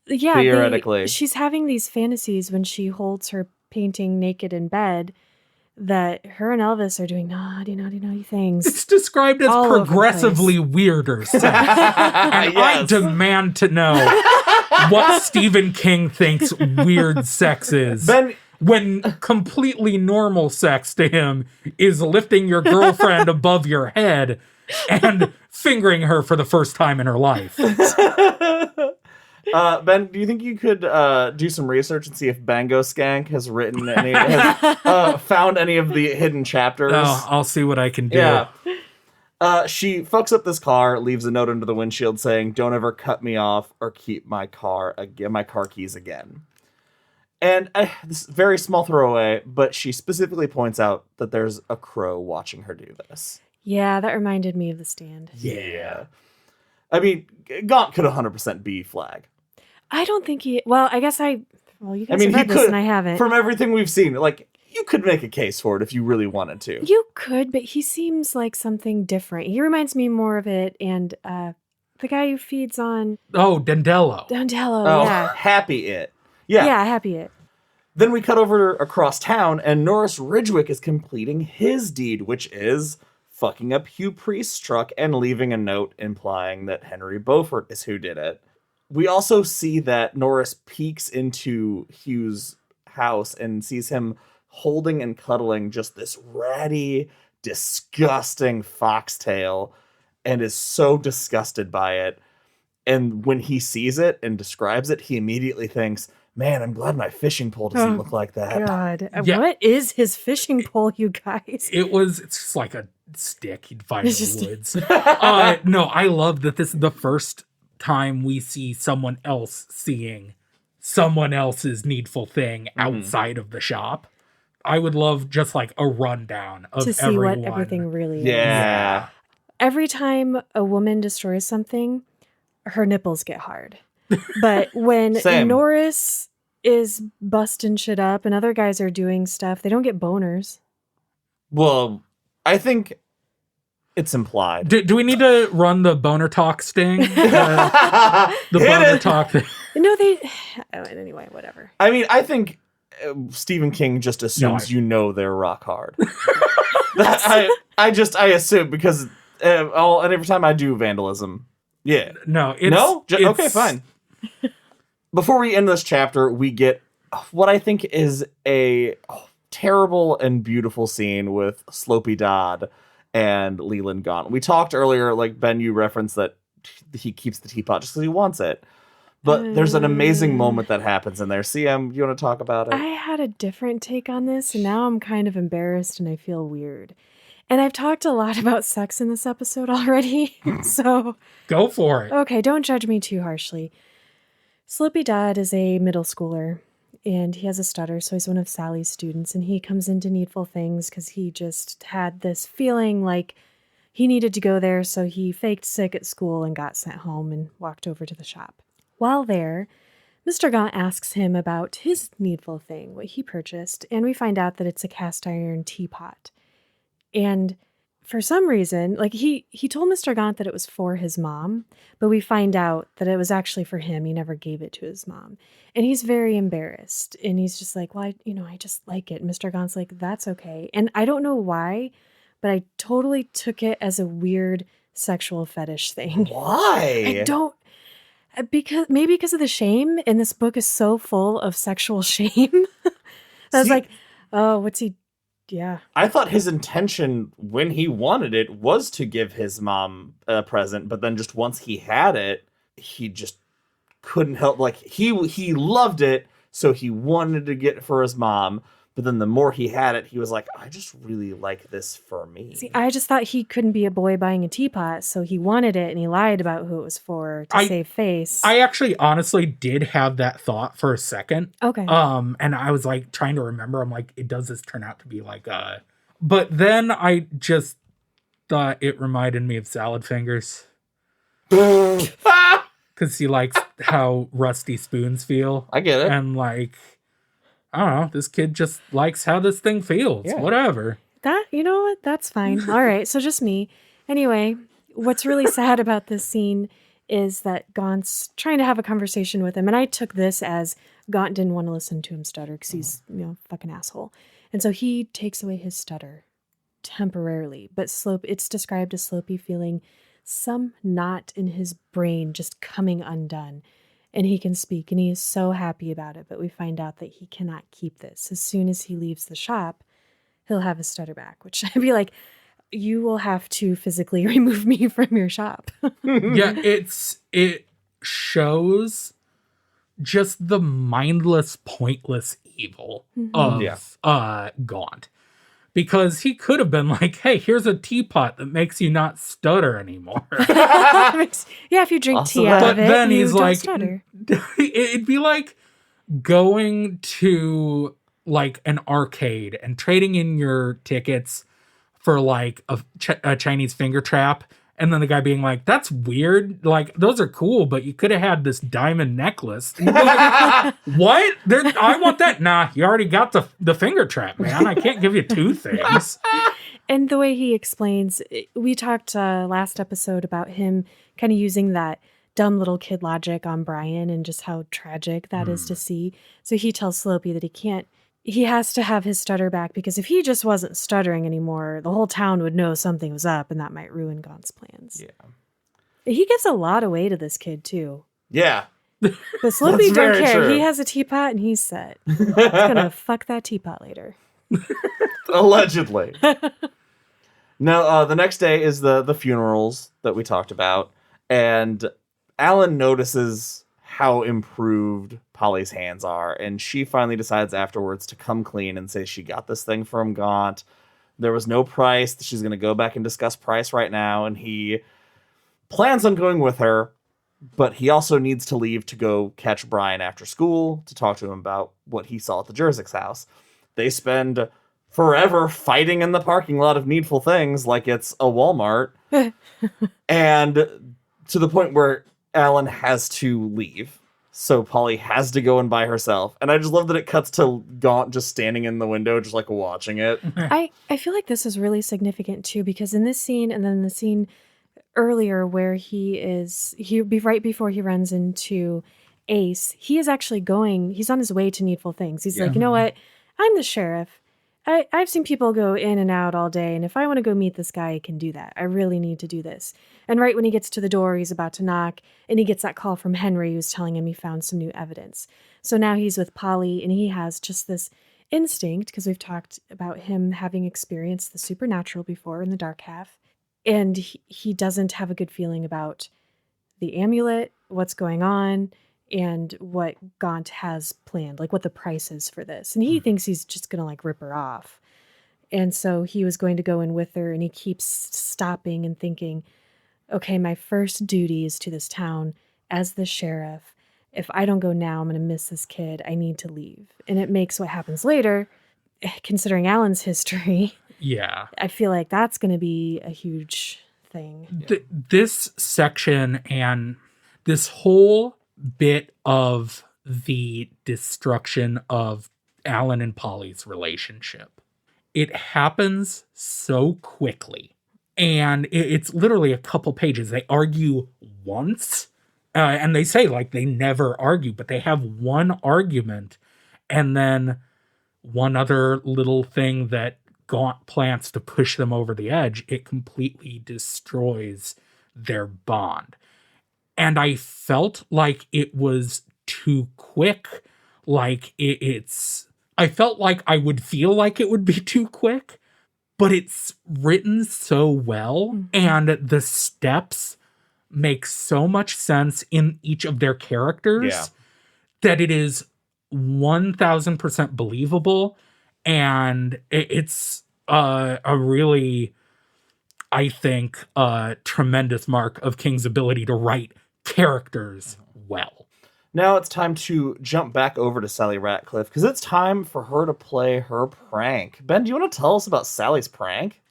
Yeah, theoretically. she's having these fantasies when she holds her painting naked in bed, that her and Elvis are doing naughty things. It's described as all over the progressively weirder sex. And I Yes. demand to know what Stephen King thinks weird sex is. Ben, When completely normal sex to him is lifting your girlfriend above your head and fingering her for the first time in her life. Ben, do you think you could do some research and see if Bango Skank has written found any of the hidden chapters? Oh, I'll see what I can do. Yeah. She fucks up this car, leaves a note under the windshield saying, "Don't ever cut me off or keep my car keys again." And this is a very small throwaway, but she specifically points out that there's a crow watching her do this. Yeah, that reminded me of The Stand. Yeah. I mean, Gaunt could 100% be Flag. I don't think he... Well, I guess you guys I mean, have read he this could, and I haven't. From everything we've seen, like, you could make a case for it if you really wanted to. You could, but he seems like something different. He reminds me more of it, and the guy who feeds on... Oh, Dandello. Dandello, yeah. Happy It. Yeah. Yeah, Happy It. Then we cut over across town, and Norris Ridgwick is completing his deed, which is fucking up Hugh Priest's truck and leaving a note implying that Henry Beaufort is who did it. We also see that Norris peeks into Hugh's house and sees him holding and cuddling just this ratty, disgusting foxtail, and is so disgusted by it. And when he sees it and describes it, he immediately thinks, "Man, I'm glad my fishing pole doesn't look like that." God. Yeah. What is his fishing pole, you guys? It's just like a stick you'd find in It's just- the woods. No, I love that this is the first time we see someone else seeing someone else's needful thing outside of the shop. I would love just like a rundown of to see everyone. what everything really is. Yeah. Every time a woman destroys something, her nipples get hard. But when Same. Norris is busting shit up and other guys are doing stuff, they don't get boners. Well, I think it's implied. Do we need to run the boner talk sting? The Hit boner it! talk thing. No, they... Oh, anyway, whatever. I mean, I think Stephen King just assumes you know they're rock hard. I assume because and every time I do vandalism, yeah. No, it's... No? Okay, it's- fine. Before we end this chapter, we get what I think is a terrible and beautiful scene with Slopey Dodd and Leland Gaunt. We talked earlier, like Ben, you referenced that he keeps the teapot just because he wants it. But there's an amazing moment that happens in there. CM, you want to talk about I it? had a different take on this, and now I'm kind of embarrassed and I feel weird. And I've talked a lot about sex in this episode already, so Go for it. okay, don't judge me too harshly. Sloopy Dad is a middle schooler, and he has a stutter, so he's one of Sally's students, and he comes into Needful Things because he just had this feeling like he needed to go there, so he faked sick at school and got sent home and walked over to the shop. While there, Mr. Gaunt asks him about his needful thing, what he purchased, and we find out that it's a cast iron teapot. And for some reason, like he told Mr. Gaunt that it was for his mom, but we find out that it was actually for him. He never gave it to his mom. And he's very embarrassed. And he's just like, well, I just like it. And Mr. Gaunt's like, that's okay. And I don't know why, but I totally took it as a weird sexual fetish thing. Why? I don't. Because of the shame, and this book is so full of sexual shame. I was like, oh, what's he? Yeah. I thought his intention when he wanted it was to give his mom a present, but then just once he had it, he just couldn't help. Like he loved it, so he wanted to get it for his mom. But then the more he had it, he was like, I just really like this for me. See, I just thought he couldn't be a boy buying a teapot, so he wanted it and he lied about who it was for to save face. I actually honestly did have that thought for a second. Okay. And I was like trying to remember. I'm like, does this turn out to be like but then I just thought it reminded me of salad fingers. Because he likes how rusty spoons feel. I get it. And like, I don't know, this kid just likes how this thing feels. Yeah. Whatever. You know what? That's fine. All right. So just me. Anyway, what's really sad about this scene is that Gaunt's trying to have a conversation with him. And I took this as Gaunt didn't want to listen to him stutter because he's, fucking asshole. And so he takes away his stutter temporarily. But it's described as Sloopy feeling some knot in his brain just coming undone. And he can speak, and he is so happy about it. But we find out that he cannot keep this. As soon as he leaves the shop, he'll have his stutter back, which I'd be like, you will have to physically remove me from your shop. Yeah, it shows just the mindless, pointless evil of Gaunt. Because he could have been like, hey, here's a teapot that makes you not stutter anymore. Yeah, if you drink tea out of it, then you he's don't like, stutter. It'd be like going to like an arcade and trading in your tickets for like a Chinese finger trap. And then the guy being like, that's weird. Like, those are cool, but you could have had this diamond necklace. And you're like, what? I want that. Nah, you already got the finger trap, man. I can't give you two things. And the way he explains, we talked last episode about him kind of using that dumb little kid logic on Brian and just how tragic that is to see. So he tells Sloopy that he has to have his stutter back because if he just wasn't stuttering anymore, the whole town would know something was up and that might ruin Gaunt's plans. Yeah. He gives a lot away to this kid too. Yeah. But Sloopy don't very care. true. He has a teapot and he's set. He's gonna fuck that teapot later. Allegedly. Now, the next day is the funerals that we talked about, and Alan notices how improved Polly's hands are, and she finally decides afterwards to come clean and say she got this thing from Gaunt. There was no price. She's going to go back and discuss price right now, and he plans on going with her, but he also needs to leave to go catch Brian after school to talk to him about what he saw at the Jerzik's house. They spend forever fighting in the parking lot of Needful Things like it's a Walmart, and to the point where Alan has to leave. So Polly has to go and buy herself. And I just love that it cuts to Gaunt just standing in the window, just like watching it. I feel like this is really significant too, because in this scene and then the scene earlier where right before he runs into Ace, he is actually he's on his way to Needful Things. He's like, you know what? I'm the sheriff. I've seen people go in and out all day, and if I want to go meet this guy, I can do that. I really need to do this. And right when he gets to the door, he's about to knock, and he gets that call from Henry who's telling him he found some new evidence. So now he's with Polly, and he has just this instinct, because we've talked about him having experienced the supernatural before in the dark half, and he doesn't have a good feeling about the amulet, what's going on, and what Gaunt has planned, like what the price is for this. And he thinks he's just going to like rip her off. And so he was going to go in with her, and he keeps stopping and thinking, okay, my first duty is to this town as the sheriff. If I don't go now, I'm going to miss this kid. I need to leave. And it makes what happens later, considering Alan's history. Yeah. I feel like that's going to be a huge thing. This section and this whole bit of the destruction of Alan and Polly's relationship, it happens so quickly. And it's literally a couple pages. They argue once, and they say like they never argue, but they have one argument and then one other little thing that Gaunt plants to push them over the edge. It completely destroys their bond. And I felt like it was too quick. Like I felt like I would feel like it would be too quick, but it's written so well, and the steps make so much sense in each of their characters that it is 1000% believable. And it's a really, I think, tremendous mark of King's ability to write characters well. Now it's time to jump back over to Sally Ratcliffe, because it's time for her to play her prank. Ben, do you want to tell us about Sally's prank?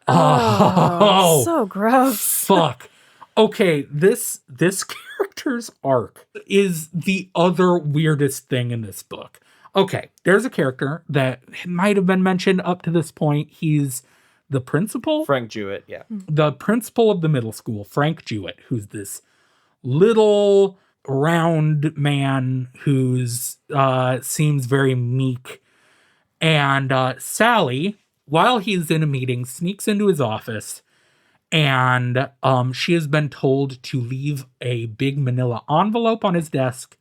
Oh, so gross. Fuck. Okay, this character's arc is the other weirdest thing in this book. Okay, there's a character that might have been mentioned up to this point. He's the principal. Frank Jewett, yeah. The principal of the middle school, Frank Jewett, who's this little round man who's seems very meek. And Sally, while he's in a meeting, sneaks into his office, and she has been told to leave a big manila envelope on his desk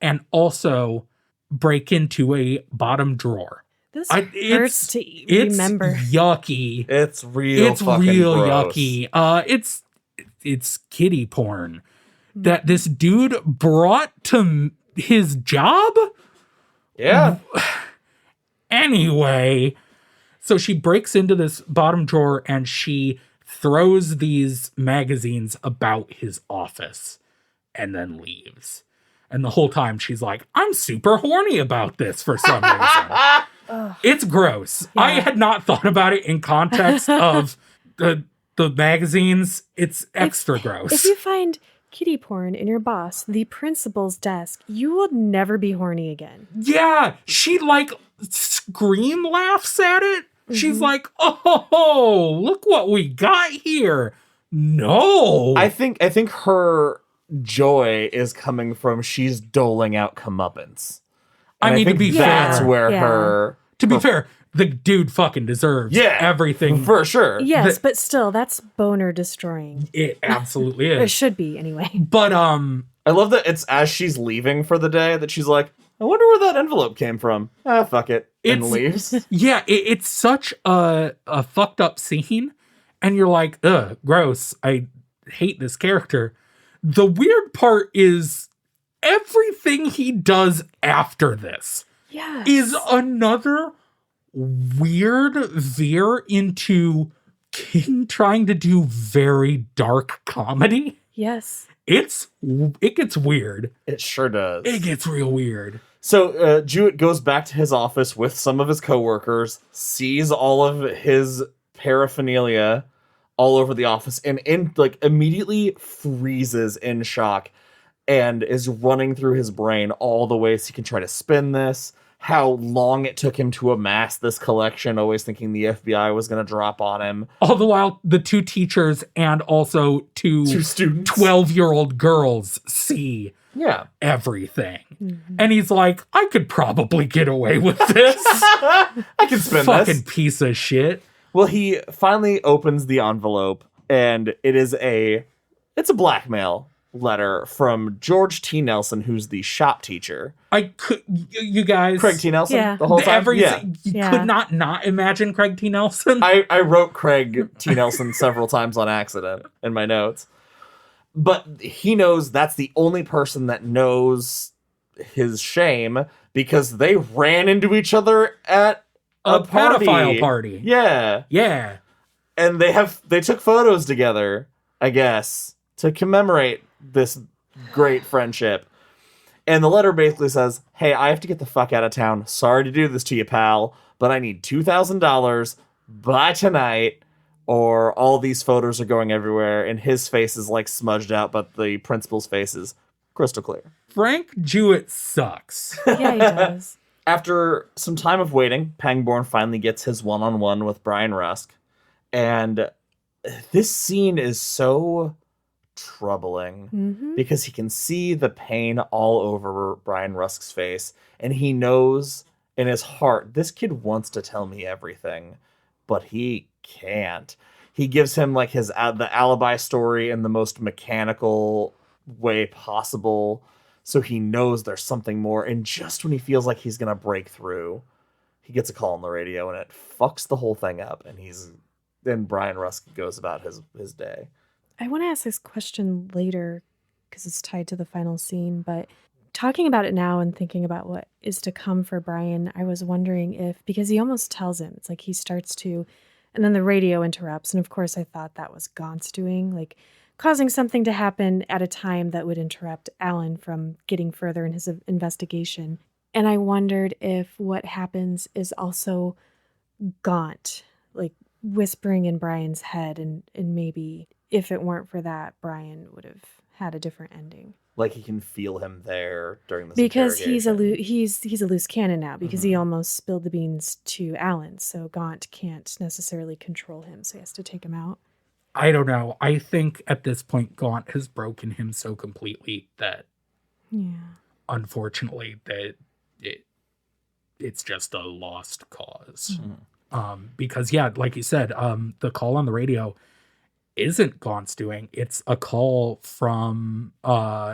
and also break into a bottom drawer. This hurts to remember. It's yucky. It's real gross. Yucky. It's kiddie porn that this dude brought to his job. Yeah. Anyway, so she breaks into this bottom drawer and she throws these magazines about his office and then leaves. And the whole time she's like, I'm super horny about this for some reason. It's gross. Yeah. I had not thought about it in context of the magazines. It's extra gross. If you find kiddie porn in your boss, the principal's desk, you will never be horny again. Yeah. She like scream laughs at it. She's like, oh, look what we got here. No. I think her joy is coming from she's doling out comeuppance. And I mean, to be fair, that's where her... To be fair, the dude fucking deserves everything. For sure. Yes, but still, that's boner destroying. It absolutely is. It should be, anyway. But, I love that it's as she's leaving for the day that she's like, I wonder where that envelope came from. Fuck it. And leaves. Yeah, it's such a fucked up scene. And you're like, ugh, gross. I hate this character. The weird part is everything he does after this is another weird veer into King trying to do very dark comedy. Yes. It gets weird. It sure does. It gets real weird. So Jewett goes back to his office with some of his coworkers, sees all of his paraphernalia all over the office, and immediately freezes in shock and is running through his brain all the ways he can try to spin this, how long it took him to amass this collection, always thinking the FBI was going to drop on him. All the while, the two teachers and also two students, 12-year-old girls see everything. Mm-hmm. And he's like, I could probably get away with this. I can spin Fucking this. Piece of shit. Well, he finally opens the envelope, and it's a blackmail letter from George T. Nelson, who's the shop teacher. You guys, Craig T. Nelson, the whole time. You could not imagine Craig T. Nelson. I wrote Craig T. Nelson several times on accident in my notes. But he knows that's the only person that knows his shame because they ran into each other at A party. pedophile party. Yeah. Yeah. And they took photos together, I guess, to commemorate this great friendship. And the letter basically says, hey, I have to get the fuck out of town. Sorry to do this to you, pal, but I need $2,000 by tonight, or all these photos are going everywhere, and his face is like smudged out, but the principal's face is crystal clear. Frank Jewett sucks. Yeah, he does. After some time of waiting, Pangborn finally gets his one-on-one with Brian Rusk. And this scene is so troubling because he can see the pain all over Brian Rusk's face, and he knows in his heart, this kid wants to tell me everything, but he can't. He gives him like the alibi story in the most mechanical way possible, so he knows there's something more. And just when he feels like he's gonna break through, he gets a call on the radio, and it fucks the whole thing up. And then Brian Rusk goes about his day. I want to ask this question later because it's tied to the final scene, but talking about it now and thinking about what is to come for Brian, I was wondering if, because he almost tells him, it's like he starts to, and then the radio interrupts. And of course I thought that was Gaunt's doing, like causing something to happen at a time that would interrupt Alan from getting further in his investigation. And I wondered if what happens is also Gaunt, like whispering in Brian's head, and maybe if it weren't for that, Brian would have had a different ending. Like he can feel him there during this because he's a loose cannon now because he almost spilled the beans to Alan, so Gaunt can't necessarily control him, so he has to take him out. I don't know. I think at this point Gaunt has broken him so completely that unfortunately that it's just a lost cause. Because like you said, the call on the radio isn't Gaunt's doing. It's a call from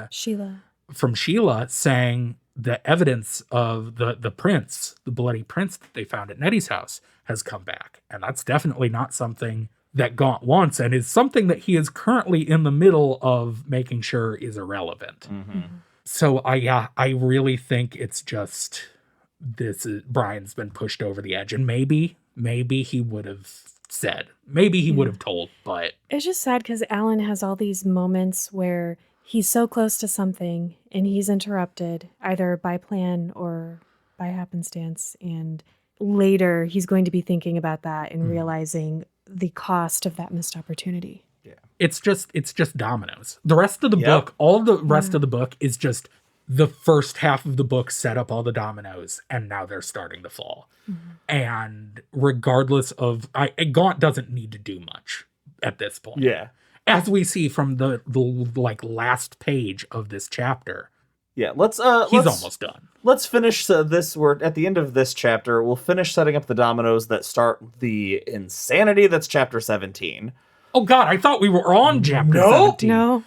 Sheila saying the evidence of the prints, the bloody prints that they found at Nettie's house has come back. And that's definitely not something that Gaunt wants, and is something that he is currently in the middle of making sure is irrelevant. So I really think it's just Brian's been pushed over the edge, and maybe he would have said, maybe he would have told, but it's just sad because Alan has all these moments where he's so close to something and he's interrupted either by plan or by happenstance, and later he's going to be thinking about that and realizing the cost of that missed opportunity. It's just dominoes. The rest of the book, all the rest of the book is just the first half of the book set up all the dominoes, and now they're starting to fall. And regardless of, Gaunt doesn't need to do much at this point. Yeah. As we see from the like last page of this chapter. Yeah, he's almost done. Let's finish this. We're at the end of this chapter. We'll finish setting up the dominoes that start the insanity that's chapter 17. Oh God, I thought we were on chapter 17. No.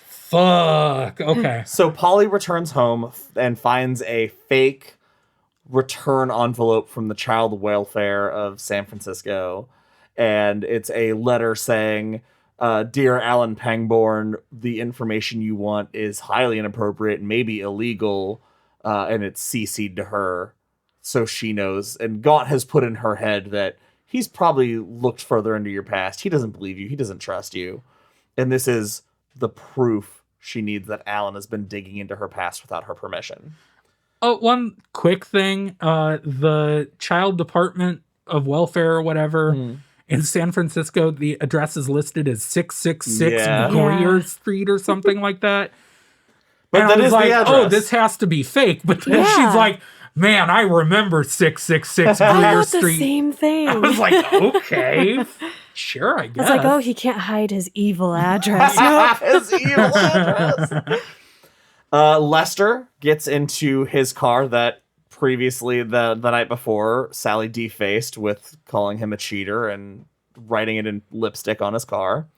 Fuck. Okay. So Polly returns home and finds a fake return envelope from the child welfare of San Francisco. And it's a letter saying, Dear Alan Pangborn, the information you want is highly inappropriate, maybe illegal, and it's CC'd to her, so she knows. And Gaunt has put in her head that he's probably looked further into your past. He doesn't believe you. He doesn't trust you. And this is the proof she needs that Alan has been digging into her past without her permission. Oh, one quick thing. The child department of welfare or whatever in San Francisco, the address is listed as 666 Goyer Street or something like that. But and that I was is like, the address. oh, this has to be fake. But then she's like, man, I remember 666 Goyer Street. The same thing. I was like, okay, sure, I guess. It's like, oh, he can't hide his evil address. His evil address. Lester gets into his car that previously, the night before, Sally defaced with calling him a cheater and writing it in lipstick on his car.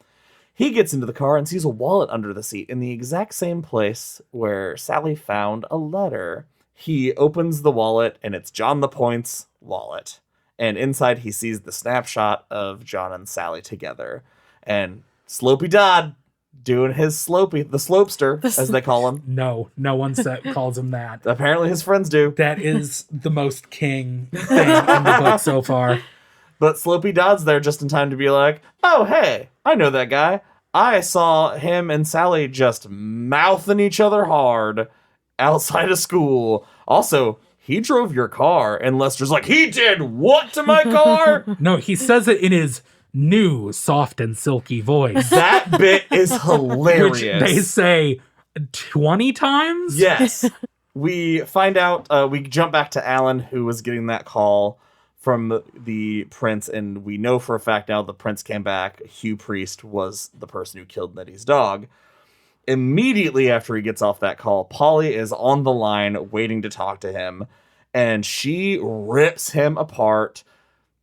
He gets into the car and sees a wallet under the seat in the exact same place where Sally found a letter. He opens the wallet and it's John the Point's wallet. And inside he sees the snapshot of John and Sally together. And Slopey Dodd, doing his slopey, the slopester, as they call him. No one calls him that. Apparently his friends do. That is the most king thing in the book so far. But Slopey Dodd's there just in time to be like, oh, hey, I know that guy. I saw him and Sally just mouthing each other hard outside of school. Also, he drove your car. And Lester's like, he did what to my car? No, he says it in his new soft and silky voice. That bit is hilarious. Which they say 20 times? Yes. We find out, we jump back to Alan, who was getting that call from the prince, and we know for a fact now the prince came back. Hugh Priest was the person who killed Nettie's dog. Immediately after he gets off that call, Polly is on the line waiting to talk to him, and she rips him apart,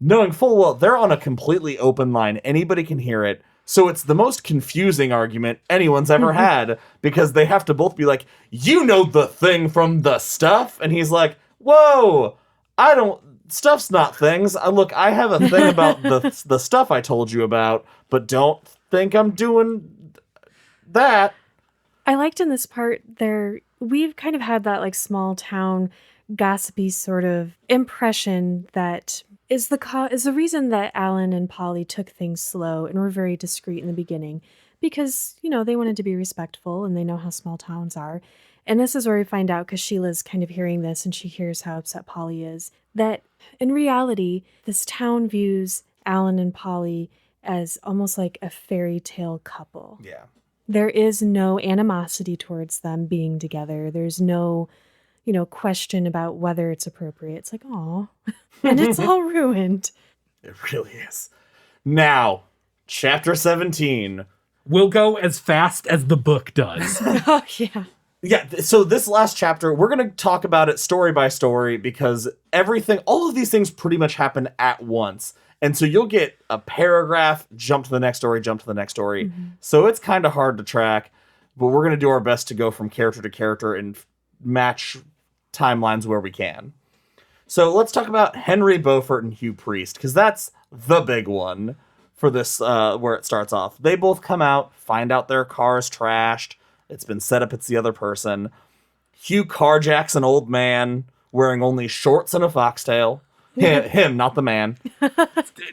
knowing full well they're on a completely open line. Anybody can hear it. So it's the most confusing argument anyone's ever had, because they have to both be like, you know the thing from the stuff? And he's like, whoa, stuff's not things. Look, I have a thing about the stuff I told you about, but don't think I'm doing that. I liked in this part there, we've kind of had that like small town gossipy sort of impression that is the reason that Alan and Polly took things slow and were very discreet in the beginning, because, you know, they wanted to be respectful and they know how small towns are. And this is where we find out, because Sheila's kind of hearing this and she hears how upset Polly is, that in reality, this town views Alan and Polly as almost like a fairy tale couple. Yeah. There is no animosity towards them being together. There's no, question about whether it's appropriate. It's like, oh, and it's all ruined. It really is. Now, chapter 17. We'll go as fast as the book does. Oh, yeah. Yeah, so this last chapter, we're going to talk about it story by story, because all of these things pretty much happen at once. And so you'll get a paragraph, jump to the next story, jump to the next story. Mm-hmm. So it's kind of hard to track, but we're going to do our best to go from character to character and match timelines where we can. So let's talk about Henry Beaufort and Hugh Priest, because that's the big one for this, where it starts off. They both come out, find out their car is trashed. It's been set up, it's the other person. Hugh carjacks an old man wearing only shorts and a foxtail. Him, not the man.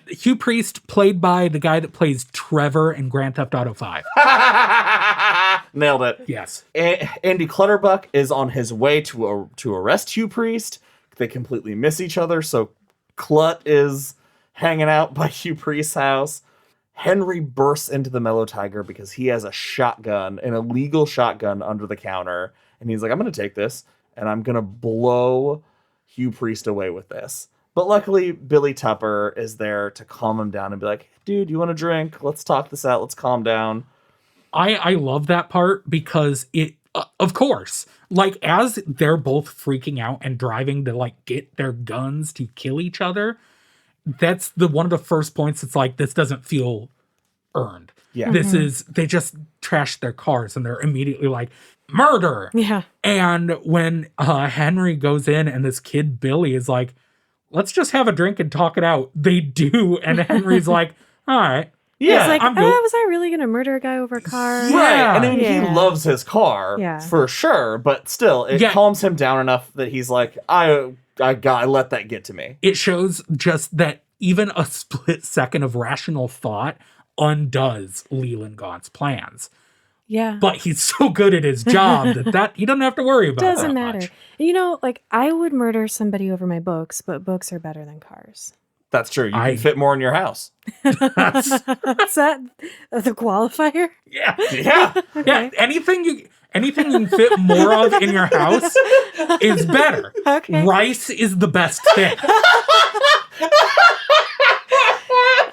Hugh Priest, played by the guy that plays Trevor in Grand Theft Auto 5. Nailed it. Yes. Andy Clutterbuck is on his way to arrest Hugh Priest. They completely miss each other, so Clut is hanging out by Hugh Priest's house. Henry bursts into the Mellow Tiger because he has a shotgun, an illegal shotgun under the counter. And he's like, I'm going to take this and I'm going to blow Hugh Priest away with this. But luckily, Billy Tupper is there to calm him down and be like, dude, you want a drink? Let's talk this out. Let's calm down. I love that part because it, of course, like as they're both freaking out and driving to like get their guns to kill each other, that's one of the first points. It's like, this doesn't feel earned. Yeah. This is, they just trashed their cars and they're immediately like, murder. Yeah. And when Henry goes in and this kid Billy is like, let's just have a drink and talk it out, they do. And Henry's like, all right. Yeah. He's like, I'm good. was I really going to murder a guy over a car? Right. Yeah. And I mean, he loves his car for sure, but still, it calms him down enough that he's like, I let that get to me. It shows just that even a split second of rational thought undoes Leland Gaunt's plans. Yeah. But he's so good at his job that he doesn't have to worry about it. Doesn't matter. Much. Like I would murder somebody over my books, but books are better than cars. That's true. You can fit more in your house. Is that the qualifier? Yeah. Yeah. Okay. Yeah. Anything you can fit more of in your house is better. Okay. Rice is the best thing.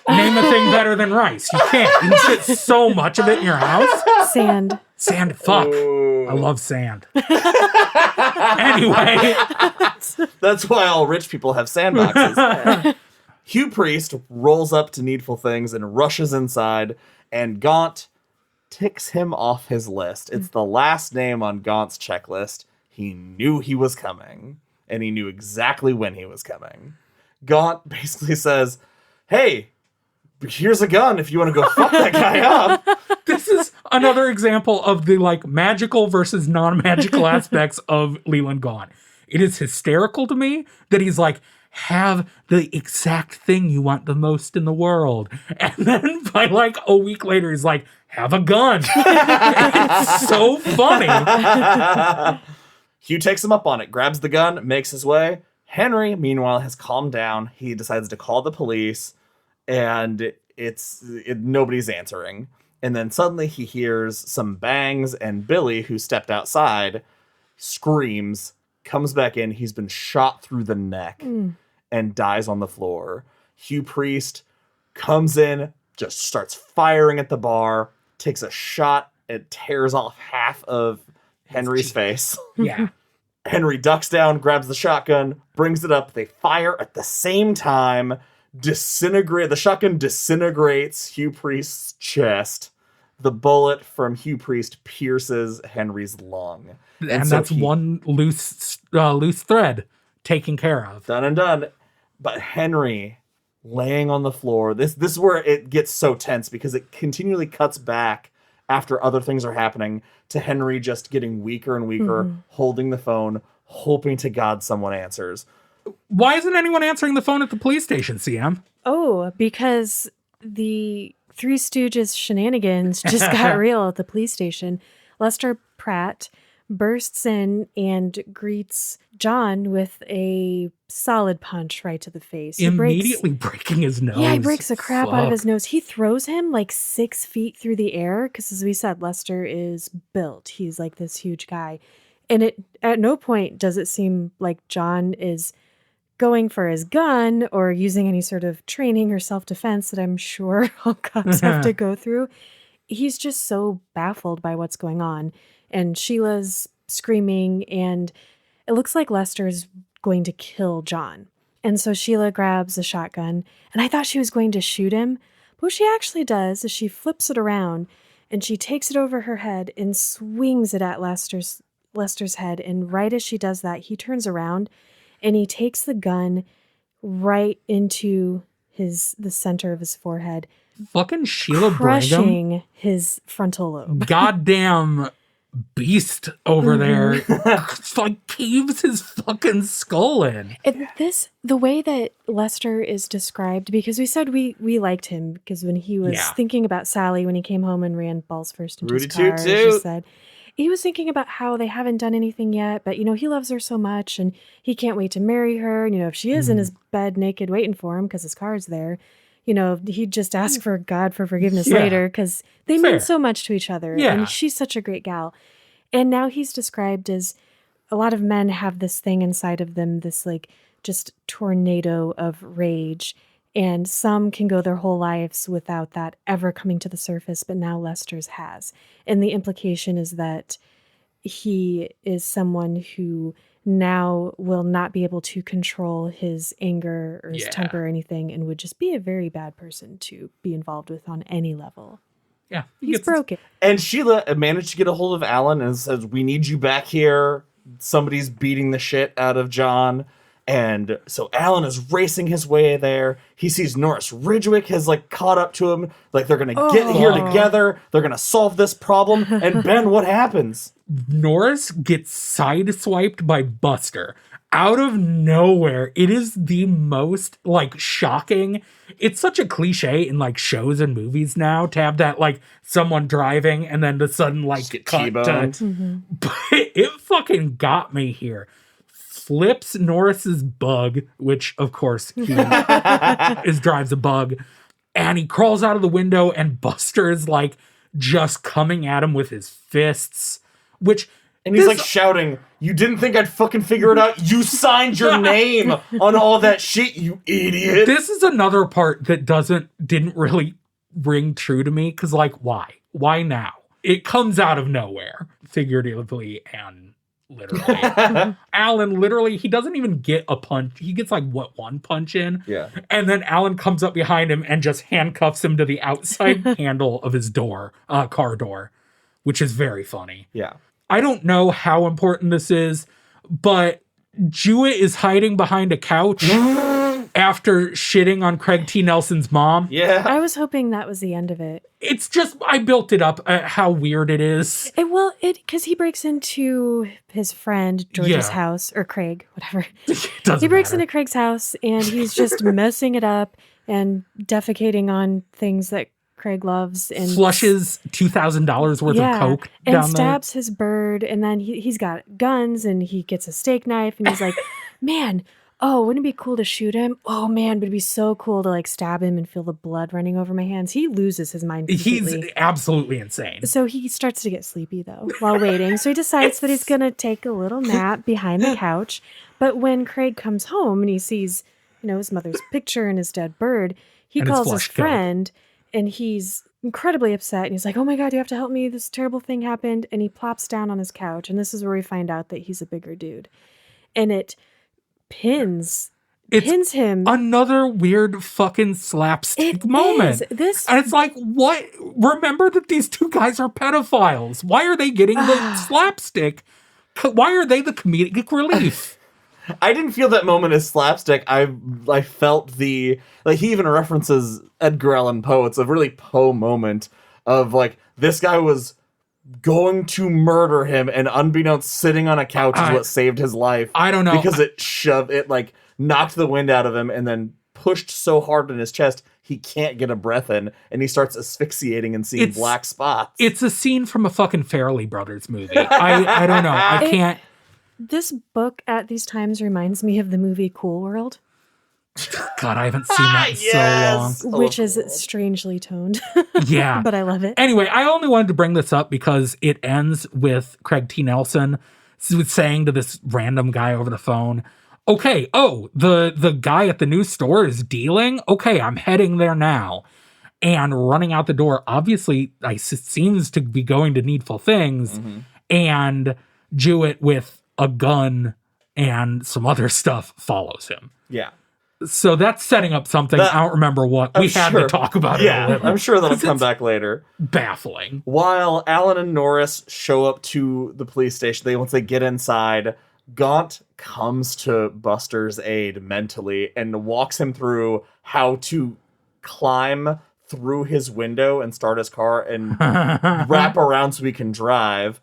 Name a thing better than rice. You can't. You can fit so much of it in your house. Sand. Sand, fuck. Ooh. I love sand. Anyway. That's why all rich people have sandboxes. Hugh Priest rolls up to Needful Things and rushes inside, and Gaunt ticks him off his list. It's the last name on Gaunt's checklist. He knew he was coming, and he knew exactly when he was coming. Gaunt basically says, hey, here's a gun if you want to go fuck that guy up. This is another example of the like magical versus non-magical aspects of Leland Gaunt. It is hysterical to me that he's like, have the exact thing you want the most in the world. And then by like a week later, he's like, have a gun. It's so funny. Hugh takes him up on it, grabs the gun, makes his way. Henry, meanwhile, has calmed down. He decides to call the police, and nobody's answering. And then suddenly he hears some bangs, and Billy, who stepped outside, screams, comes back in. He's been shot through the neck and dies on the floor. Hugh Priest comes in, just starts firing at the bar, takes a shot, and tears off half of Henry's face. Yeah. Henry ducks down, grabs the shotgun, brings it up. They fire at the same time. The shotgun disintegrates Hugh Priest's chest. The bullet from Hugh Priest pierces Henry's lung. And so that's one loose thread taken care of. Done and done. But Henry laying on the floor. This is where it gets so tense because it continually cuts back after other things are happening to Henry just getting weaker and weaker, holding the phone, hoping to God someone answers. Why isn't anyone answering the phone at the police station, CM? Oh, because the Three Stooges shenanigans just got real at the police station. Lester Pratt bursts in and greets John with a solid punch right to the face. Immediately breaking his nose. Yeah, he breaks the crap out of his nose. He throws him like 6 feet through the air because, as we said, Lester is built. He's like this huge guy. And at no point does it seem like John is going for his gun or using any sort of training or self-defense that I'm sure all cops have to go through. He's just so baffled by what's going on. And Sheila's screaming, and it looks like Lester's going to kill John. And so Sheila grabs a shotgun, and I thought she was going to shoot him. But what she actually does is she flips it around, and she takes it over her head and swings it at Lester's head. And right as she does that, he turns around, and he takes the gun right into the center of his forehead. Fucking Sheila crushing Brigham. His frontal lobe. Goddamn beast over there. Like caves his fucking skull in. And the way that Lester is described, because we said we liked him because when he was thinking about Sally when he came home and ran balls first into his car, she said, he was thinking about how they haven't done anything yet, but, he loves her so much and he can't wait to marry her. And, if she is in his bed naked waiting for him because his car's there, he'd just ask for God for forgiveness later because they mean so much to each other. Yeah. And she's such a great gal. And now he's described as a lot of men have this thing inside of them, this like just tornado of rage. And some can go their whole lives without that ever coming to the surface, but now Lester's has. And the implication is that he is someone who now will not be able to control his anger or his temper or anything and would just be a very bad person to be involved with on any level. Yeah. He's broken. And Sheila managed to get a hold of Alan and says, we need you back here. Somebody's beating the shit out of John. And so Alan is racing his way there. He sees Norris Ridgwick has caught up to him. They're going to get here together. They're going to solve this problem. And Ben, what happens? Norris gets sideswiped by Buster out of nowhere. It is the most shocking. It's such a cliche in shows and movies now to have that someone driving and then the sudden cut to. But it fucking got me here. Flips Norris's bug, which of course he drives a bug, and he crawls out of the window and Buster is just coming at him with his fists, and he's shouting, you didn't think I'd fucking figure it out? You signed your name on all that shit, you idiot. This is another part that didn't really ring true to me, because why now? It comes out of nowhere, figuratively and literally. Alan literally, he doesn't even get a punch. He gets one punch in. Yeah. And then Alan comes up behind him and just handcuffs him to the outside handle of his car door, which is very funny. Yeah. I don't know how important this is, but Jewett is hiding behind a couch after shitting on Craig T. Nelson's mom. Yeah. I was hoping that was the end of it. It's just, I built it up how weird it is. Because he breaks into his friend George's Yeah. house, or Craig, whatever. It doesn't He breaks matter. into Craig's house and he's just messing it up and defecating on things that Craig loves and Flushes $2,000 worth of coke and down stabs his bird. And then he's got guns and he gets a steak knife and he's like, man, oh, wouldn't it be cool to shoot him? Oh man, would it be so cool to like stab him and feel the blood running over my hands? He loses his mind completely. He's absolutely insane. So he starts to get sleepy though while waiting. So he decides that he's going to take a little nap behind the couch. But when Craig comes home and he sees, his mother's picture and his dead bird, he And his calls his flushed coke. friend and he's incredibly upset. And he's like, oh my God, you have to help me. This terrible thing happened. And he plops down on his couch. And this is where we find out that he's a bigger dude. And it pins him. Another weird fucking slapstick moment. And it's like, what? Remember that these two guys are pedophiles. Why are they getting the slapstick? Why are they the comedic relief? I didn't feel that moment as slapstick. I felt he even references Edgar Allan Poe. It's a really Poe moment of like, this guy was going to murder him and unbeknownst sitting on a couch is what saved his life. I don't know. Because it knocked the wind out of him and then pushed so hard in his chest he can't get a breath in and he starts asphyxiating and seeing black spots. It's a scene from a fucking Farrelly Brothers movie. I don't know. I can't. This book at these times reminds me of the movie Cool World. God, I haven't seen that in so long. Which is strangely toned. Yeah. But I love it. Anyway, I only wanted to bring this up because it ends with Craig T. Nelson saying to this random guy over the phone, okay, the guy at the news store is dealing? Okay, I'm heading there now. And running out the door, obviously, seems to be going to Needful Things. Mm-hmm. And Jewett with a gun and some other stuff follows him. Yeah. So that's setting up something. I don't remember what. We had to talk about it a little. I'm sure that'll come back later. Baffling. While Alan and Norris show up to the police station, once they get inside, Gaunt comes to Buster's aid mentally and walks him through how to climb through his window and start his car and wrap around so he can drive.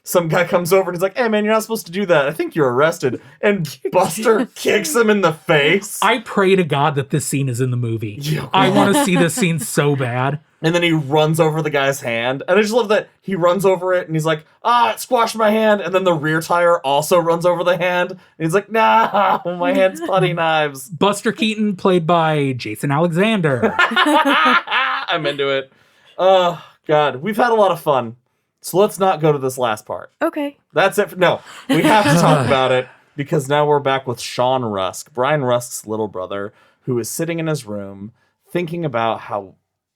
Some guy comes over and he's like, hey man, you're not supposed to do that. I think you're arrested. And Buster kicks him in the face. I pray to God that this scene is in the movie. I want to see this scene so bad. And then he runs over the guy's hand. And I just love that he runs over it and he's like, it squashed my hand. And then the rear tire also runs over the hand. And he's like, nah, my hand's putty knives. Buster Keaton, played by Jason Alexander. I'm into it. Oh, God. We've had a lot of fun. So let's not go to this last part. Okay. That's it. No, we have to talk about it because now we're back with Sean Rusk, Brian Rusk's little brother, who is sitting in his room thinking about how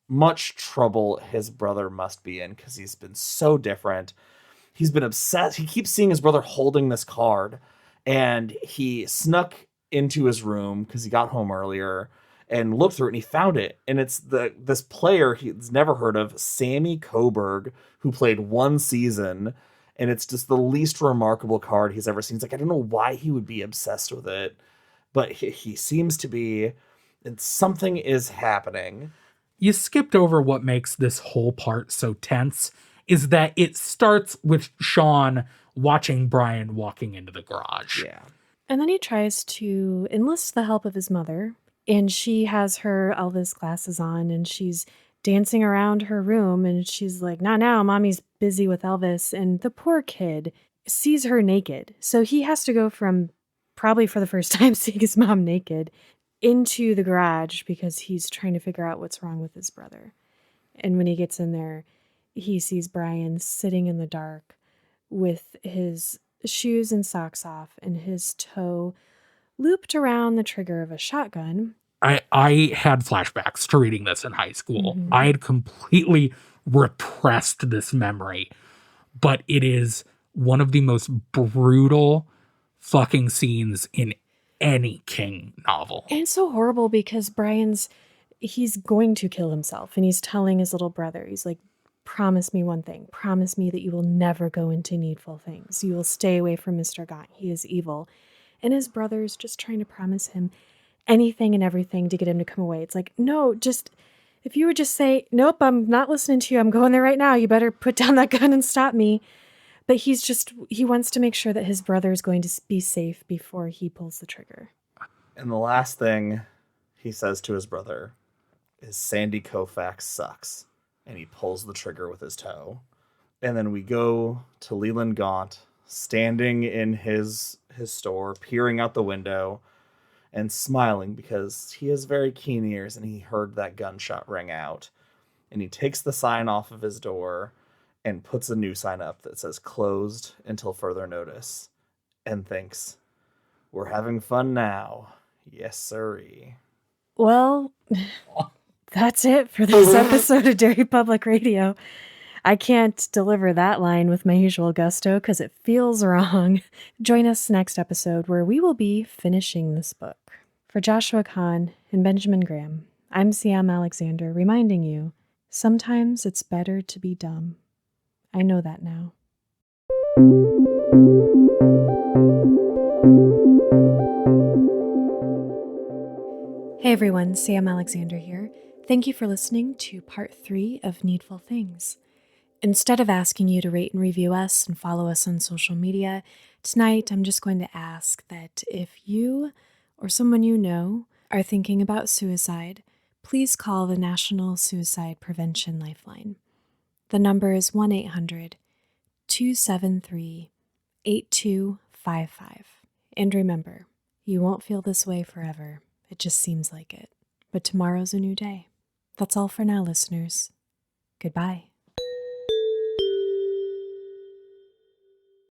much trouble his brother must be in because he's been so different. He's been obsessed. He keeps seeing his brother holding this card, and he snuck into his room because he got home earlier and looked through it, and he found it. And it's this player he's never heard of, Sammy Coburg, who played one season, and it's just the least remarkable card he's ever seen. It's like, I don't know why he would be obsessed with it, but he seems to be, and something is happening. You skipped over what makes this whole part so tense, is that it starts with Sean watching Brian walking into the garage. Yeah. And then he tries to enlist the help of his mother, and she has her Elvis glasses on, and she's dancing around her room, and she's like, not now, mommy's busy with Elvis. And the poor kid sees her naked. So he has to go from, probably for the first time, seeing his mom naked into the garage because he's trying to figure out what's wrong with his brother. And when he gets in there, he sees Brian sitting in the dark with his shoes and socks off and his toe looped around the trigger of a shotgun. I had flashbacks to reading this in high school. Mm-hmm. I had completely repressed this memory, but it is one of the most brutal fucking scenes in any King novel. And it's so horrible because he's going to kill himself, and he's telling his little brother, he's like, promise me one thing. Promise me that you will never go into Needful Things. You will stay away from Mr. Gaunt. He is evil. And his brother's just trying to promise him. anything and everything to get him to come away. It's like, no, just if you would just say, nope, I'm not listening to you. I'm going there right now. You better put down that gun and stop me. But he wants to make sure that his brother is going to be safe before he pulls the trigger. And the last thing he says to his brother is Sandy Koufax sucks. And he pulls the trigger with his toe. And then we go to Leland Gaunt standing in his store, peering out the window and smiling because he has very keen ears and he heard that gunshot ring out. And he takes the sign off of his door and puts a new sign up that says closed until further notice and thinks, we're having fun now. Yes, sirree. Well, that's it for this episode of Derry Public Radio. I can't deliver that line with my usual gusto because it feels wrong. Join us next episode where we will be finishing this book. For Joshua Kahn and Benjamin Graham, I'm Siam Alexander reminding you, sometimes it's better to be dumb. I know that now. Hey everyone, Sam Alexander here. Thank you for listening to part 3 of Needful Things. Instead of asking you to rate and review us and follow us on social media, tonight I'm just going to ask that if you or someone you know are thinking about suicide, please call the National Suicide Prevention Lifeline. The number is 1-800-273-8255. And remember, you won't feel this way forever. It just seems like it. But tomorrow's a new day. That's all for now, listeners. Goodbye.